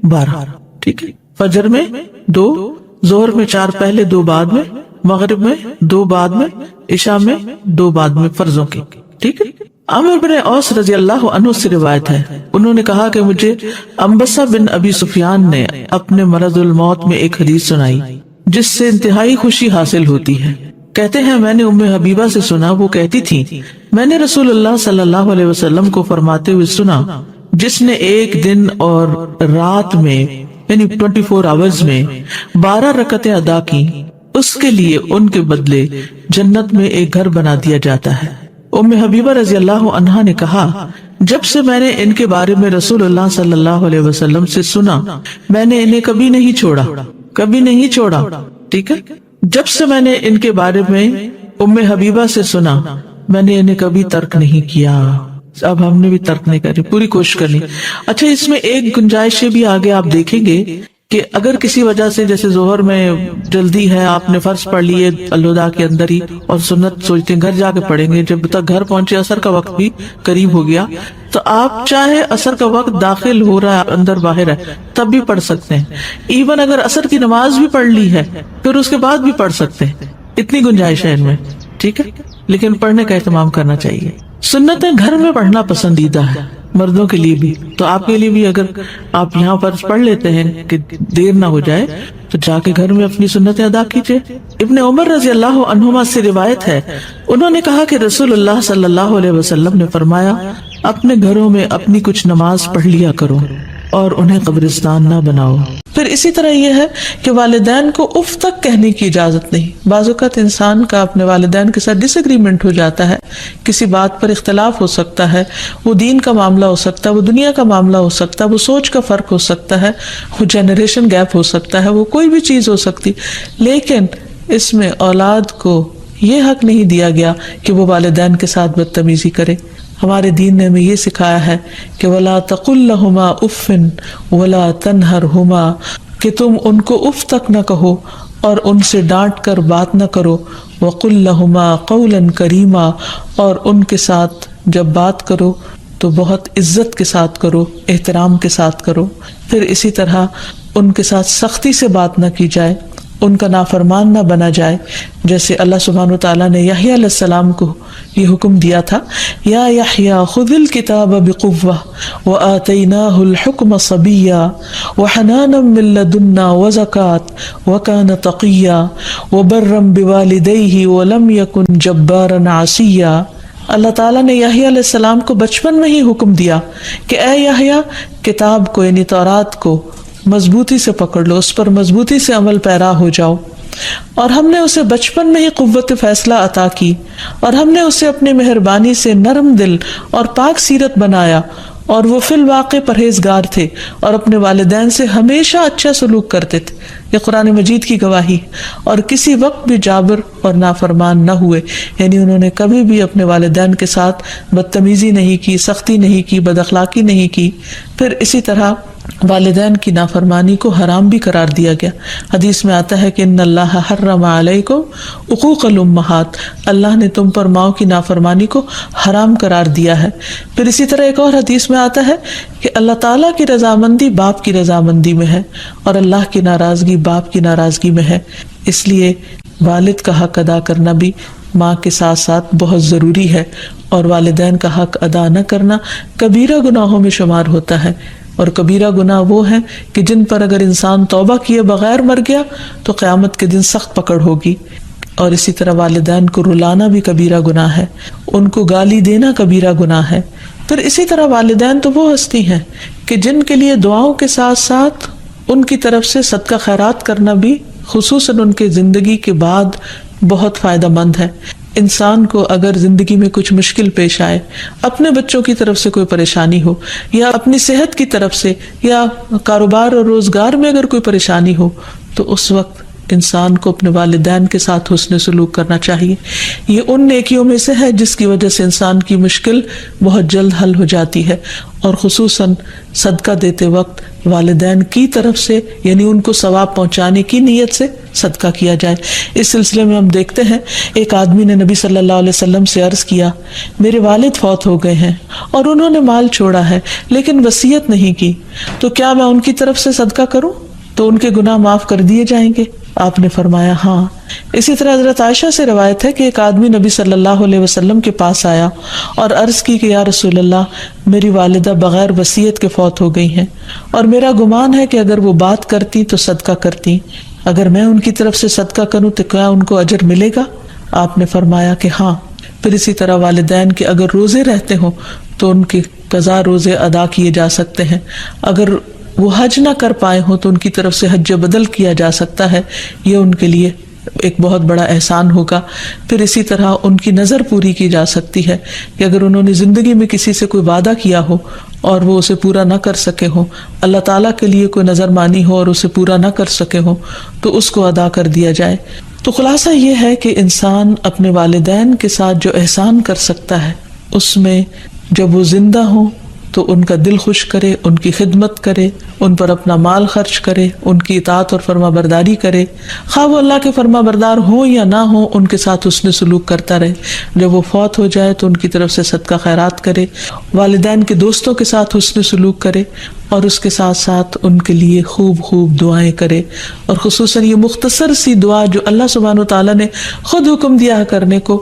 12. ٹھیک ہے. فجر میں 2، ظہر میں 4 پہلے 2 بعد میں، مغرب میں 2 بعد میں، عشاء میں 2 بعد میں فرضوں کی. ٹھیک ہے. عامر بن اوس رضی اللہ عنہ سے روایت ہے، انہوں نے کہا کہ مجھے انبسہ بن ابی سفیان نے اپنے مرض الموت میں ایک حدیث سنائی جس سے انتہائی خوشی حاصل ہوتی ہے. کہتے ہیں میں نے ام حبیبہ سے سنا، وہ کہتی تھی میں نے رسول اللہ صلی اللہ علیہ وسلم کو فرماتے ہوئے سنا جس نے ایک دن اور رات میں یعنی 24 آورز میں 12 رکعتیں ادا کی اس کے لیے ان کے بدلے جنت میں ایک گھر بنا دیا جاتا ہے. ام حبیبہ رضی اللہ عنہا نے کہا جب سے میں نے ان کے بارے میں رسول اللہ صلی اللہ علیہ وسلم سے سنا میں نے انہیں کبھی نہیں چھوڑا، کبھی نہیں چھوڑا. ٹھیک ہے. جب سے میں نے ان کے بارے میں ام حبیبہ سے سنا میں نے انہیں کبھی ترک نہیں کیا. اب ہم نے بھی ترک نہیں کری، پوری کوشش کرنی. اچھا اس میں ایک گنجائش بھی آگے آپ دیکھیں گے کہ اگر کسی وجہ سے جیسے ظہر میں جلدی ہے، آپ نے فرض پڑھ لیے الوداع کے اندر ہی اور سنت سوچتے ہیں گھر جا کے پڑھیں گے، جب تک گھر پہنچے عصر کا وقت بھی قریب ہو گیا، تو آپ چاہے عصر کا وقت داخل ہو رہا ہے اندر باہر ہے تب بھی پڑھ سکتے ہیں. ایون اگر عصر کی نماز بھی پڑھ لی ہے پھر اس کے بعد بھی پڑھ سکتے ہیں. اتنی گنجائش ہے ان میں. ٹھیک ہے. لیکن پڑھنے کا اہتمام کرنا چاہیے. سنتیں گھر میں پڑھنا پسندیدہ ہے مردوں کے لیے بھی، تو آپ کے لیے بھی اگر آپ یہاں پر پڑھ لیتے ہیں کہ دیر نہ ہو جائے تو جا کے گھر میں اپنی سنتیں ادا کیجیے. ابن عمر رضی اللہ عنہما سے روایت ہے، انہوں نے کہا کہ رسول اللہ صلی اللہ علیہ وسلم نے فرمایا اپنے گھروں میں اپنی کچھ نماز پڑھ لیا کرو اور انہیں قبرستان نہ بناؤ. پھر اسی طرح یہ ہے کہ والدین کو اف تک کہنے کی اجازت نہیں. بعض اوقات انسان کا اپنے والدین کے ساتھ ڈس ایگریمنٹ ہو جاتا ہے، کسی بات پر اختلاف ہو سکتا ہے، وہ دین کا معاملہ ہو سکتا ہے، وہ دنیا کا معاملہ ہو سکتا ہے، وہ سوچ کا فرق ہو سکتا ہے، وہ جنریشن گیپ ہو سکتا ہے، وہ کوئی بھی چیز ہو سکتی، لیکن اس میں اولاد کو یہ حق نہیں دیا گیا کہ وہ والدین کے ساتھ بدتمیزی کرے. ہمارے دین نے ہمیں یہ سکھایا ہے کہ وَلَا تَقُلْ لَهُمَا أُفٍّ وَلَا تَنْهَرْهُمَا، کہ تم ان کو اف تک نہ کہو اور ان سے ڈانٹ کر بات نہ کرو. وَقُلْ لَهُمَا قَوْلًا كَرِيمًا، اور ان کے ساتھ جب بات کرو تو بہت عزت کے ساتھ کرو، احترام کے ساتھ کرو. پھر اسی طرح ان کے ساتھ سختی سے بات نہ کی جائے، ان کا نافرمان نہ بنا جائے. جیسے اللہ سبحانہ وتعالیٰ نے یحییٰ علیہ السلام کو یہ حکم دیا تھا، یا یحییٰ خذ الکتاب بقوہ وآتیناہ الحکم صبیا وحنانا من لدنا وزکاة وکان تقیا وبرا بوالدیہ ولم یکن جبارا عصیا. اللہ تعالیٰ نے یحییٰ علیہ السلام کو بچپن میں ہی حکم دیا کہ اے یحییٰ کتاب کو یعنی تورات کو مضبوطی سے پکڑ لو، اس پر مضبوطی سے عمل پیرا ہو جاؤ. اور ہم نے اسے بچپن میں ہی قوت فیصلہ عطا کی، اور ہم نے اسے اپنی مہربانی سے نرم دل اور پاک سیرت بنایا، اور وہ فی الواقع پرہیزگار تھے اور اپنے والدین سے ہمیشہ اچھا سلوک کرتے تھے. یہ قرآن مجید کی گواہی. اور کسی وقت بھی جابر اور نافرمان نہ ہوئے، یعنی انہوں نے کبھی بھی اپنے والدین کے ساتھ بدتمیزی نہیں کی، سختی نہیں کی، بد اخلاقی نہیں کی. پھر اسی طرح والدین کی نافرمانی کو حرام بھی قرار دیا گیا. حدیث میں آتا ہے کہ ان اللہ حرم علیکم عقوق الامہات، اللہ نے تم پر ماؤں کی نافرمانی کو حرام قرار دیا ہے. پھر اسی طرح ایک اور حدیث میں آتا ہے کہ اللہ تعالیٰ کی رضامندی باپ کی رضامندی میں ہے اور اللہ کی ناراضگی باپ کی ناراضگی میں ہے. اس لیے والد کا حق ادا کرنا بھی ماں کے ساتھ ساتھ بہت ضروری ہے، اور والدین کا حق ادا نہ کرنا کبیرہ گناہوں میں شمار ہوتا ہے. اور کبیرہ گناہ وہ ہیں کہ جن پر اگر انسان توبہ کیے بغیر مر گیا تو قیامت کے دن سخت پکڑ ہوگی. اور اسی طرح والدین کو رلانا بھی کبیرہ گناہ ہے، ان کو گالی دینا کبیرہ گناہ ہے. پھر اسی طرح والدین تو وہ ہستی ہیں کہ جن کے لیے دعاؤں کے ساتھ ساتھ ان کی طرف سے صدقہ خیرات کرنا بھی خصوصاً ان کے زندگی کے بعد بہت فائدہ مند ہے. انسان کو اگر زندگی میں کچھ مشکل پیش آئے، اپنے بچوں کی طرف سے کوئی پریشانی ہو، یا اپنی صحت کی طرف سے، یا کاروبار اور روزگار میں اگر کوئی پریشانی ہو، تو اس وقت انسان کو اپنے والدین کے ساتھ حسن سلوک کرنا چاہیے. یہ ان نیکیوں میں سے ہے جس کی وجہ سے انسان کی مشکل بہت جلد حل ہو جاتی ہے. اور خصوصاً صدقہ دیتے وقت والدین کی طرف سے، یعنی ان کو ثواب پہنچانے کی نیت سے صدقہ کیا جائے. اس سلسلے میں ہم دیکھتے ہیں ایک آدمی نے نبی صلی اللہ علیہ وسلم سے عرض کیا، میرے والد فوت ہو گئے ہیں اور انہوں نے مال چھوڑا ہے لیکن وصیت نہیں کی، تو کیا میں ان کی طرف سے صدقہ کروں تو ان کے گناہ معاف کر دیے جائیں گے؟ آپ نے فرمایا ہاں. اسی طرح حضرت عائشہ سے روایت ہے کہ ایک آدمی نبی صلی اللہ علیہ وسلم کے پاس آیا اور عرض کی کہ یا رسول اللہ، میری والدہ بغیر وصیت کے فوت ہو گئی ہیں اور میرا گمان ہے کہ اگر وہ بات کرتی تو صدقہ کرتی، اگر میں ان کی طرف سے صدقہ کروں تو کیا ان کو اجر ملے گا؟ آپ نے فرمایا کہ ہاں. پھر اسی طرح والدین کے اگر روزے رہتے ہوں تو ان کے قضا روزے ادا کیے جا سکتے ہیں. اگر وہ حج نہ کر پائے ہوں تو ان کی طرف سے حج بدل کیا جا سکتا ہے، یہ ان کے لیے ایک بہت بڑا احسان ہوگا. پھر اسی طرح ان کی نظر پوری کی جا سکتی ہے کہ اگر انہوں نے زندگی میں کسی سے کوئی وعدہ کیا ہو اور وہ اسے پورا نہ کر سکے ہوں، اللہ تعالیٰ کے لیے کوئی نظر مانی ہو اور اسے پورا نہ کر سکے ہوں، تو اس کو ادا کر دیا جائے. تو خلاصہ یہ ہے کہ انسان اپنے والدین کے ساتھ جو احسان کر سکتا ہے، اس میں جب وہ زندہ ہوں تو ان کا دل خوش کرے، ان کی خدمت کرے، ان پر اپنا مال خرچ کرے، ان کی اطاعت اور فرما برداری کرے، خواہ وہ اللہ کے فرما بردار ہوں یا نہ ہوں، ان کے ساتھ حسن سلوک کرتا رہے. جب وہ فوت ہو جائے تو ان کی طرف سے صدقہ خیرات کرے، والدین کے دوستوں کے ساتھ حسن سلوک کرے، اور اس کے ساتھ ساتھ ان کے لیے خوب خوب دعائیں کرے. اور خصوصاً یہ مختصر سی دعا جو اللہ سبحانہ وتعالیٰ نے خود حکم دیا ہے کرنے کو،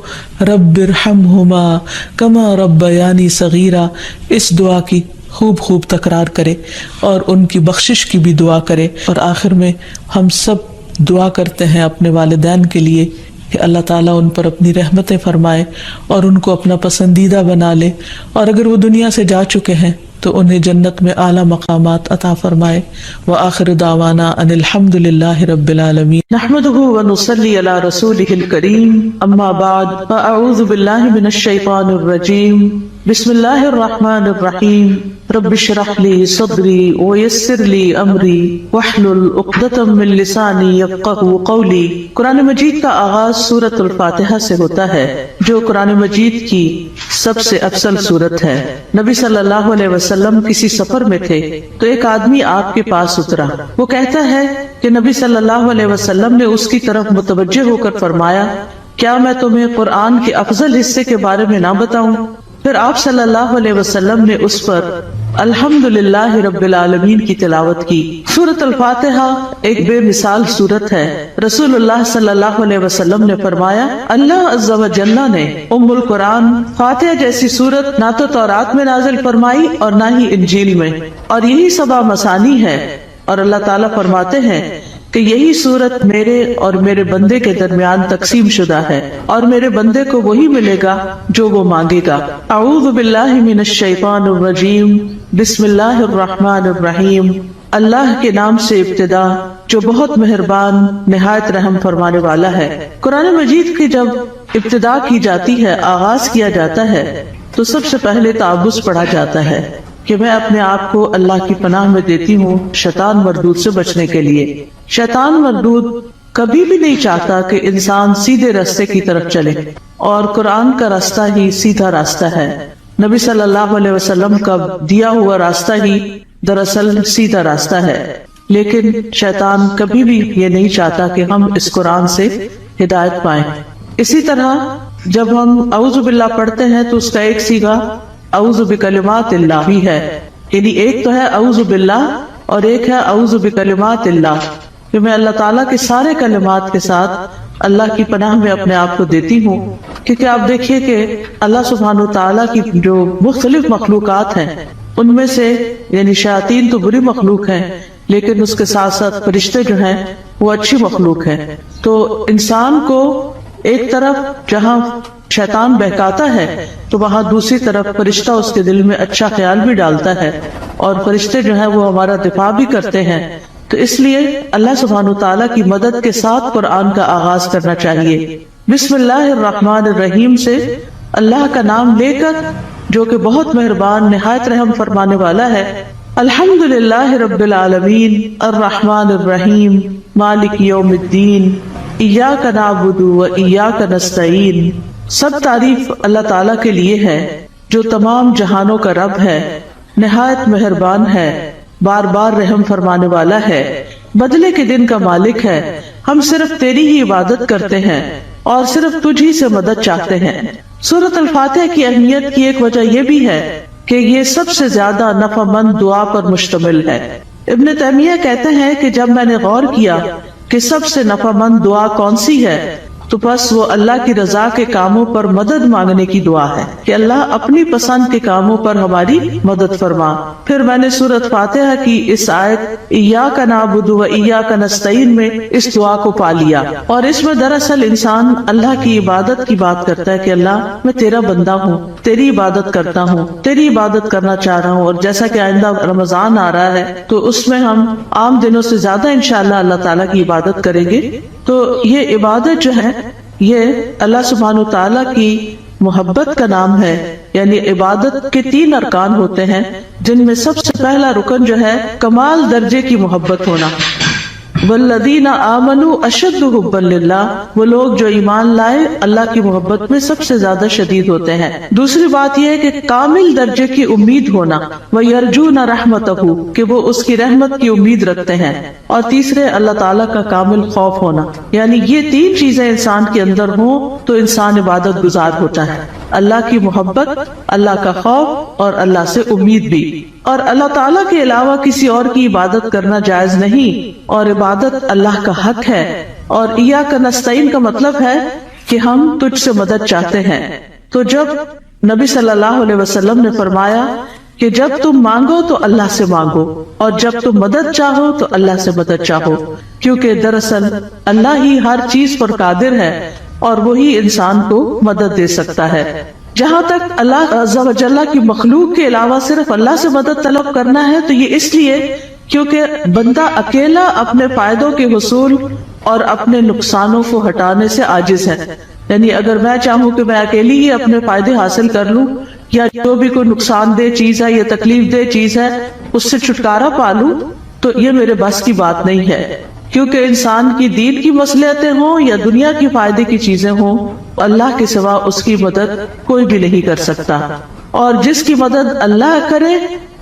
رب ارحمہما کما ربیانی صغیرا، اس دعا کی خوب خوب تکرار کرے اور ان کی بخشش کی بھی دعا کرے. اور آخر میں ہم سب دعا کرتے ہیں اپنے والدین کے لیے کہ اللہ تعالیٰ ان پر اپنی رحمتیں فرمائے اور ان کو اپنا پسندیدہ بنا لے، اور اگر وہ دنیا سے جا چکے ہیں تو انہیں جنت میں اعلیٰ مقامات عطا فرمائے. وآخر دعوانا ان الحمد للہ رب العالمین. نحمده ونصلي على رسوله الكريم، اما بعد فاعوذ باللہ من الشیطان الرجیم. بسم اللہ الرحمن الرحیم. رب اشرح لي صدری ويسر لي امری واحلل عقدۃ من لسانی یفقهوا قولی. قرآن مجید کا آغاز سورۃ الفاتحہ سے ہوتا ہے جو قرآن مجید کی سب سے افضل سورت ہے. نبی صلی اللہ علیہ وسلم کسی سفر میں تھے تو ایک آدمی آپ کے پاس اترا. وہ کہتا ہے کہ نبی صلی اللہ علیہ وسلم نے اس کی طرف متوجہ ہو کر فرمایا، کیا میں تمہیں قرآن کے افضل حصے کے بارے میں نہ بتاؤں؟ پھر آپ صلی اللہ علیہ وسلم نے اس پر الحمدللہ رب العالمین کی تلاوت کی. سورۃ الفاتحہ ایک بے مثال سورت ہے. رسول اللہ صلی اللہ علیہ وسلم نے فرمایا، اللہ عز و جل نے ام القرآن فاتحہ جیسی سورت نہ تو تورات میں نازل فرمائی اور نہ ہی انجیل میں، اور یہی سبا مثانی ہے. اور اللہ تعالیٰ فرماتے ہیں کہ یہی سورت میرے اور میرے بندے کے درمیان تقسیم شدہ ہے، اور میرے بندے کو وہی ملے گا جو وہ مانگے گا. اعوذ باللہ من الشیطان الرجیم. بسم اللہ الرحمن الرحیم. اللہ کے نام سے ابتدا جو بہت مہربان نہایت رحم فرمانے والا ہے. قرآن مجید کی جب ابتدا کی جاتی ہے، آغاز کیا جاتا ہے، تو سب سے پہلے تعوذ پڑھا جاتا ہے. کہ میں اپنے آپ کو اللہ کی پناہ میں دیتی ہوں شیطان مردود سے بچنے کے لیے۔ شیطان مردود کبھی بھی نہیں چاہتا کہ انسان سیدھے راستے کی طرف چلے، اور قرآن کا راستہ ہی سیدھا راستہ ہے۔ نبی صلی اللہ علیہ وسلم کا دیا ہوا راستہ ہی دراصل سیدھا راستہ ہے، لیکن شیطان کبھی بھی یہ نہیں چاہتا کہ ہم اس قرآن سے ہدایت پائیں۔ اسی طرح جب ہم اعوذ باللہ پڑھتے ہیں تو اس کا ایک صیغہ اعوذ بکلمات اللہ بھی ہے، یعنی ایک تو ہے اعوذ باللہ اور ایک ہے اعوذ بکلمات اللہ، کہ میں اللہ تعالیٰ کے سارے کلمات کے ساتھ اللہ کی پناہ میں اپنے آپ کو دیتی ہوں۔ کیونکہ آپ دیکھیے کہ اللہ سبحانہ وتعالیٰ کی جو مختلف مخلوقات ہیں ان میں سے یعنی شیاطین تو بری مخلوق ہیں، لیکن اس کے ساتھ ساتھ فرشتے جو ہیں وہ اچھی مخلوق ہیں۔ تو انسان کو ایک طرف جہاں شیطان بہکاتا ہے تو وہاں دوسری طرف فرشتہ اس کے دل میں اچھا خیال بھی ڈالتا ہے، اور فرشتے جو ہیں وہ ہمارا دفاع بھی کرتے ہیں۔ تو اس لیے اللہ سبحانہ وتعالیٰ کی مدد کے ساتھ قرآن کا آغاز کرنا چاہیے۔ بسم اللہ الرحمن الرحیم سے اللہ کا نام لے کر جو کہ بہت مہربان نہایت رحم فرمانے والا ہے۔ الحمدللہ رب العالمین الرحمن الرحیم مالک یوم الدین ایاک نعبد و ایاک نستعین۔ سب تعریف اللہ تعالیٰ کے لیے ہے جو تمام جہانوں کا رب ہے، نہایت مہربان ہے، بار بار رحم فرمانے والا ہے، بدلے کے دن کا مالک ہے۔ ہم صرف تیری ہی عبادت کرتے ہیں اور صرف تجھ ہی سے مدد چاہتے ہیں۔ سورۃ الفاتحہ کی اہمیت کی ایک وجہ یہ بھی ہے کہ یہ سب سے زیادہ نفع مند دعا پر مشتمل ہے۔ ابن تیمیہ کہتے ہیں کہ جب میں نے غور کیا کہ سب سے نفع مند دعا کون سی ہے تو بس وہ اللہ کی رضا کے کاموں پر مدد مانگنے کی دعا ہے کہ اللہ اپنی پسند کے کاموں پر ہماری مدد فرما۔ پھر میں نے سورۃ فاتحہ کی اس آیت ایاک نعبد و ایاک نستعین میں اس دعا کو پا لیا، اور اس میں دراصل انسان اللہ کی عبادت کی بات کرتا ہے کہ اللہ میں تیرا بندہ ہوں، تیری عبادت کرتا ہوں، تیری عبادت کرنا چاہ رہا ہوں۔ اور جیسا کہ آئندہ رمضان آ رہا ہے تو اس میں ہم عام دنوں سے زیادہ انشاءاللہ اللہ تعالیٰ کی عبادت کریں گے۔ تو یہ عبادت جو ہے یہ اللہ سبحانہ تعالیٰ کی محبت کا نام ہے، یعنی عبادت کے 3 ارکان ہوتے ہیں جن میں سب سے پہلا رکن جو ہے کمال درجے کی محبت ہونا۔ والذین آمنوا اشد حبا للہ، وہ لوگ جو ایمان لائے اللہ کی محبت میں سب سے زیادہ شدید ہوتے ہیں۔ دوسری بات یہ ہے کہ کامل درجے کی امید ہونا، وَيَرْجُونَ رَحْمَتَهُ، کہ وہ اس کی رحمت کی امید رکھتے ہیں۔ اور تیسرے اللہ تعالیٰ کا کامل خوف ہونا، یعنی یہ 3 چیزیں انسان کے اندر ہوں تو انسان عبادت گزار ہوتا ہے۔ اللہ کی محبت، اللہ کا خوف اور اللہ سے امید بھی۔ اور اللہ تعالیٰ کے علاوہ کسی اور کی عبادت کرنا جائز نہیں، اور عبادت اللہ کا حق ہے۔ اور ایاک نستعین کا مطلب ہے کہ ہم تجھ سے مدد چاہتے ہیں۔ تو جب نبی صلی اللہ علیہ وسلم نے فرمایا کہ جب تم مانگو تو اللہ سے مانگو، اور جب تم مدد چاہو تو اللہ سے مدد چاہو، کیونکہ دراصل اللہ ہی ہر چیز پر قادر ہے اور وہی انسان کو مدد دے سکتا ہے۔ جہاں تک اللہ عز و جل کی مخلوق کے علاوہ صرف اللہ سے مدد طلب کرنا ہے تو یہ اس لیے کیونکہ بندہ اکیلا اپنے فائدوں کے حصول اور اپنے نقصانوں کو ہٹانے سے عاجز ہے۔ یعنی اگر میں چاہوں کہ میں اکیلی ہی اپنے فائدے حاصل کر لوں، یا جو بھی کوئی نقصان دہ چیز ہے یا تکلیف دہ چیز ہے اس سے چھٹکارا پا لوں، تو یہ میرے بس کی بات نہیں ہے۔ کیونکہ انسان کی دین کی مصلحتیں ہوں یا دنیا کی فائدے کی چیزیں ہوں، اللہ کے سوا اس کی مدد کوئی بھی نہیں کر سکتا، اور جس کی مدد اللہ کرے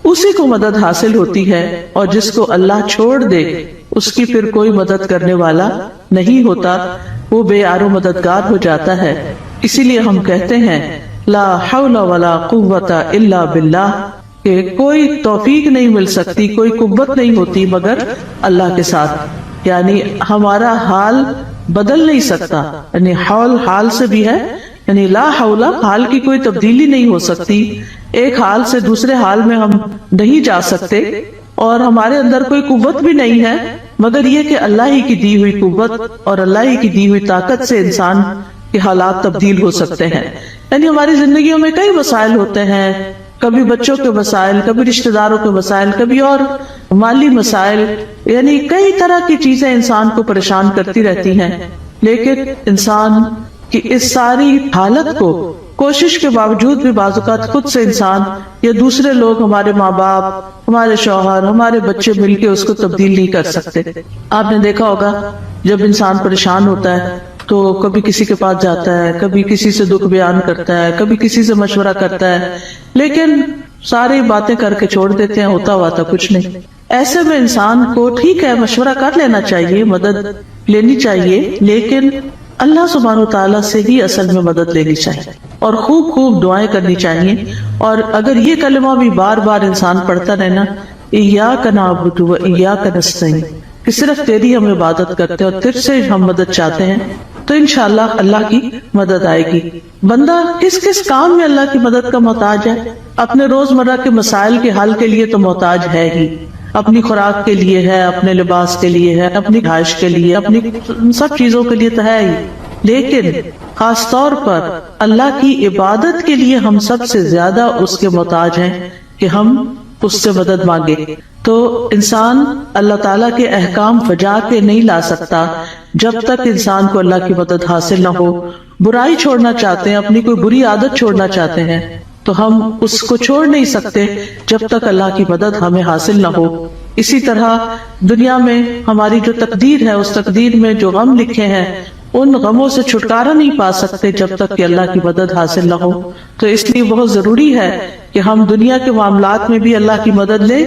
اسی کو مدد حاصل ہوتی ہے، اور جس کو اللہ چھوڑ دے اس کی پھر کوئی مدد کرنے والا نہیں ہوتا، وہ بے یار و مددگار ہو جاتا ہے۔ اسی لیے ہم کہتے ہیں لا حول ولا قوت الا باللہ، کہ کوئی توفیق نہیں مل سکتی، کوئی قوت نہیں ہوتی مگر اللہ کے ساتھ۔ یعنی ہمارا حال بدل نہیں سکتا، یعنی حال سے بھی ہے، یعنی لا حول، حال کی کوئی تبدیلی نہیں ہو سکتی، ایک حال سے دوسرے حال میں ہم نہیں جا سکتے، اور ہمارے اندر کوئی قوت بھی نہیں ہے مگر یہ کہ اللہ ہی کی دی ہوئی قوت اور اللہ ہی کی دی ہوئی طاقت سے انسان کے حالات تبدیل ہو سکتے ہیں۔ یعنی ہماری زندگیوں میں کئی مسائل ہوتے ہیں، کبھی بچوں کے مسائل، کبھی رشتہ داروں کے مسائل، کبھی اور مالی مسائل، یعنی کئی طرح کی چیزیں انسان کو پریشان کرتی رہتی ہیں، لیکن انسان کی اس ساری حالت کو کوشش کے باوجود بھی بعض اوقات خود سے انسان یا دوسرے لوگ، ہمارے ماں باپ، ہمارے شوہر، ہمارے بچے مل کے اس کو تبدیل نہیں کر سکتے۔ آپ نے دیکھا ہوگا جب انسان پریشان ہوتا ہے تو کبھی کسی کے پاس جاتا ہے، کبھی کسی سے دکھ بیان کرتا ہے، کبھی کسی سے مشورہ کرتا ہے، لیکن ساری باتیں کر کے چھوڑ دیتے ہیں، ہوتا ہوا تھا کچھ نہیں۔ ایسے میں انسان کو ٹھیک ہے مشورہ کر لینا چاہیے، مدد لینی چاہیے، لیکن اللہ سبحانہ وتعالیٰ سے ہی اصل میں مدد لینی چاہیے اور خوب خوب دعائیں کرنی چاہیے۔ اور اگر یہ کلمہ بھی بار بار انسان پڑھتا رہے نا، ایاک نعبد و ایاک نستعین، کہ صرف تیری ہم عبادت کرتے ہیں اور تجھ سے ہم مدد چاہتے ہیں، تو انشاءاللہ اللہ کی مدد آئے گی۔ بندہ کس کس کام میں اللہ کی مدد کا محتاج ہے؟ اپنے روزمرہ کے مسائل کے حل کے لیے تو محتاج ہے ہی، اپنی خوراک کے لیے ہے، اپنے لباس کے لیے ہے، اپنی رہائش کے لیے، اپنی سب چیزوں کے لیے تو ہے ہی، لیکن خاص طور پر اللہ کی عبادت کے لیے ہم سب سے زیادہ اس کے محتاج ہیں کہ ہم اس سے مدد مانگے۔ تو انسان اللہ تعالیٰ کے احکام بجا کے نہیں لا سکتا جب تک انسان کو اللہ کی مدد حاصل نہ ہو۔ برائی چھوڑنا چاہتے ہیں، اپنی کوئی بری عادت چھوڑنا چاہتے ہیں، تو ہم اس کو چھوڑ نہیں سکتے جب تک اللہ کی مدد ہمیں حاصل نہ ہو۔ اسی طرح دنیا میں ہماری جو تقدیر ہے، اس تقدیر میں جو غم لکھے ہیں، ان غموں سے چھٹکارا نہیں پا سکتے جب تک کہ اللہ کی مدد حاصل نہ ہو۔ تو اس لیے بہت ضروری ہے کہ ہم دنیا کے معاملات میں بھی اللہ کی مدد لیں،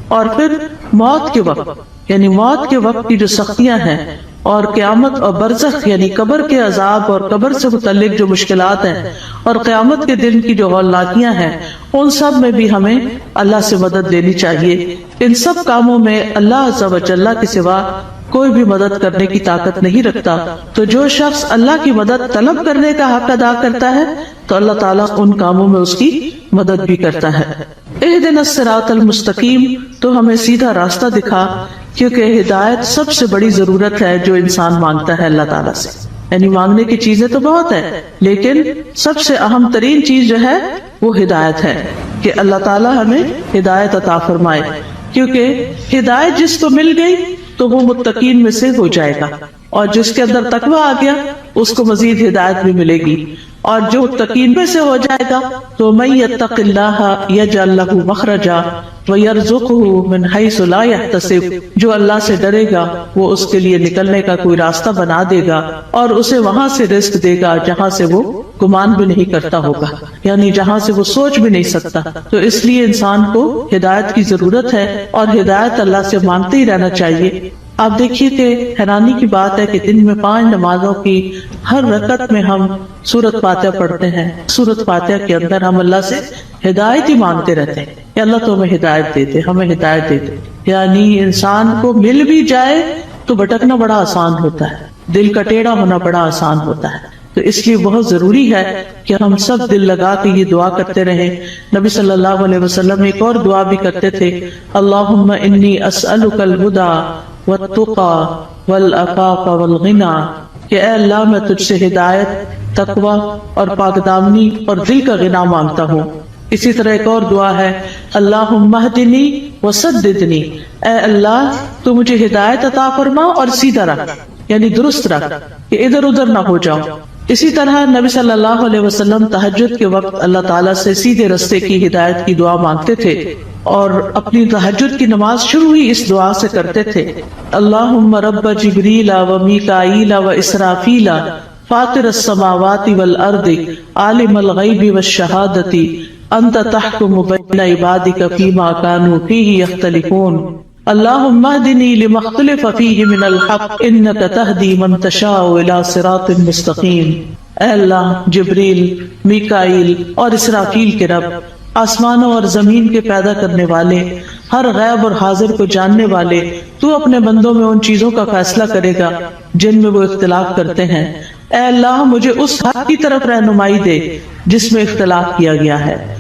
اور پھر موت کے وقت، یعنی موت کے وقت کی جو سختیاں ہیں، اور قیامت اور برزخ یعنی قبر کے عذاب اور قبر سے متعلق جو مشکلات ہیں، اور قیامت کے دن کی جو ہولناکیاں ہیں، ان سب میں بھی ہمیں اللہ سے مدد لینی چاہیے۔ ان سب کاموں میں اللہ عز و جل کے سوا کوئی بھی مدد کرنے کی طاقت نہیں رکھتا۔ تو جو شخص اللہ کی مدد طلب کرنے کا حق ادا کرتا ہے تو اللہ تعالیٰ ان کاموں میں اس کی مدد بھی کرتا ہے۔ اہدنا الصراط المستقیم، تو ہمیں سیدھا راستہ دکھا، کیونکہ ہدایت سب سے بڑی ضرورت ہے جو انسان مانگتا ہے اللہ تعالیٰ سے۔ یعنی مانگنے کی چیزیں تو بہت ہے، لیکن سب سے اہم ترین چیز جو ہے وہ ہدایت ہے، کہ اللہ تعالیٰ ہمیں ہدایت عطا فرمائے، کیونکہ ہدایت جس کو مل گئی تو وہ متقین میں سے ہو جائے گا، اور جس کے اندر تقویٰ آ گیا اس کو مزید ہدایت بھی ملے گی، اور جو متقین میں سے ہو جائے گا تو من یتق اللہ یجعل لہ مخرجا ویرزقہ من حیث لا یحتسب، جو اللہ سے ڈرے گا وہ اس کے لیے نکلنے کا کوئی راستہ بنا دے گا، اور اسے وہاں سے رزق دے گا جہاں سے وہ گمان بھی نہیں کرتا ہوگا، یعنی جہاں سے وہ سوچ بھی نہیں سکتا۔ تو اس لیے انسان کو ہدایت کی ضرورت ہے، اور ہدایت اللہ سے مانگتے ہی رہنا چاہیے۔ آپ دیکھیے کہ حیرانی کی بات ہے کہ دن میں 5 نمازوں کی ہر رکعت میں ہم سورۃ فاتحہ پڑھتے ہیں۔ سورۃ فاتحہ کے اندر ہم اللہ سے ہدایت ہی مانگتے رہتے ہیں کہ اللہ تو ہمیں ہدایت دیتے، ہمیں ہدایت دیتے۔ یعنی انسان کو مل بھی جائے تو بھٹکنا بڑا آسان ہوتا ہے، دل کا ٹیڑھا ہونا بڑا آسان ہوتا ہے۔ تو اس لیے بہت ضروری ہے کہ ہم سب دل لگا کے یہ دعا کرتے رہیں۔ نبی صلی اللہ علیہ وسلم ایک اور دعا بھی کرتے تھے، اللہم انی اسألک الہدی والتقی والعفاف والغنی، کہ اے اللہ میں تجھ سے ہدایت، تقوی اور پاک دامنی اور دل کا غنا مانگتا ہوں۔ اسی طرح ایک اور دعا ہے، اللہم اہدنی وسددنی، اے اللہ تو مجھے ہدایت عطا فرما اور سیدھا رکھ، یعنی درست رکھ کہ ادھر ادھر نہ ہو جاؤ۔ اسی طرح نبی صلی اللہ علیہ وسلم تہجد کے وقت اللہ تعالیٰ سے سیدھے رستے کی ہدایت کی دعا مانگتے تھے، اور اپنی تہجد کی نماز شروع ہی اس دعا سے کرتے تھے، اللہم رب جبریل و میکائیل و اسرافیل فاطر السماوات والارض عالم الغیب والشہادۃ انت تحکم بین عبادک فیما کانوا فیہ یختلفون، اللہم اہدنی لما اختلف فیہ من الحق انک تہدی من تشاء الی صراط مستقیم۔ اے اللہ، جبریل، میکائیل اور اسرافیل کے رب، آسمانوں اور زمین کے پیدا کرنے والے، ہر غیب اور حاضر کو جاننے والے، تو اپنے بندوں میں ان چیزوں کا فیصلہ کرے گا جن میں وہ اختلاف کرتے ہیں۔ اے اللہ، مجھے اس حق کی طرف رہنمائی دے جس میں اختلاف کیا گیا ہے۔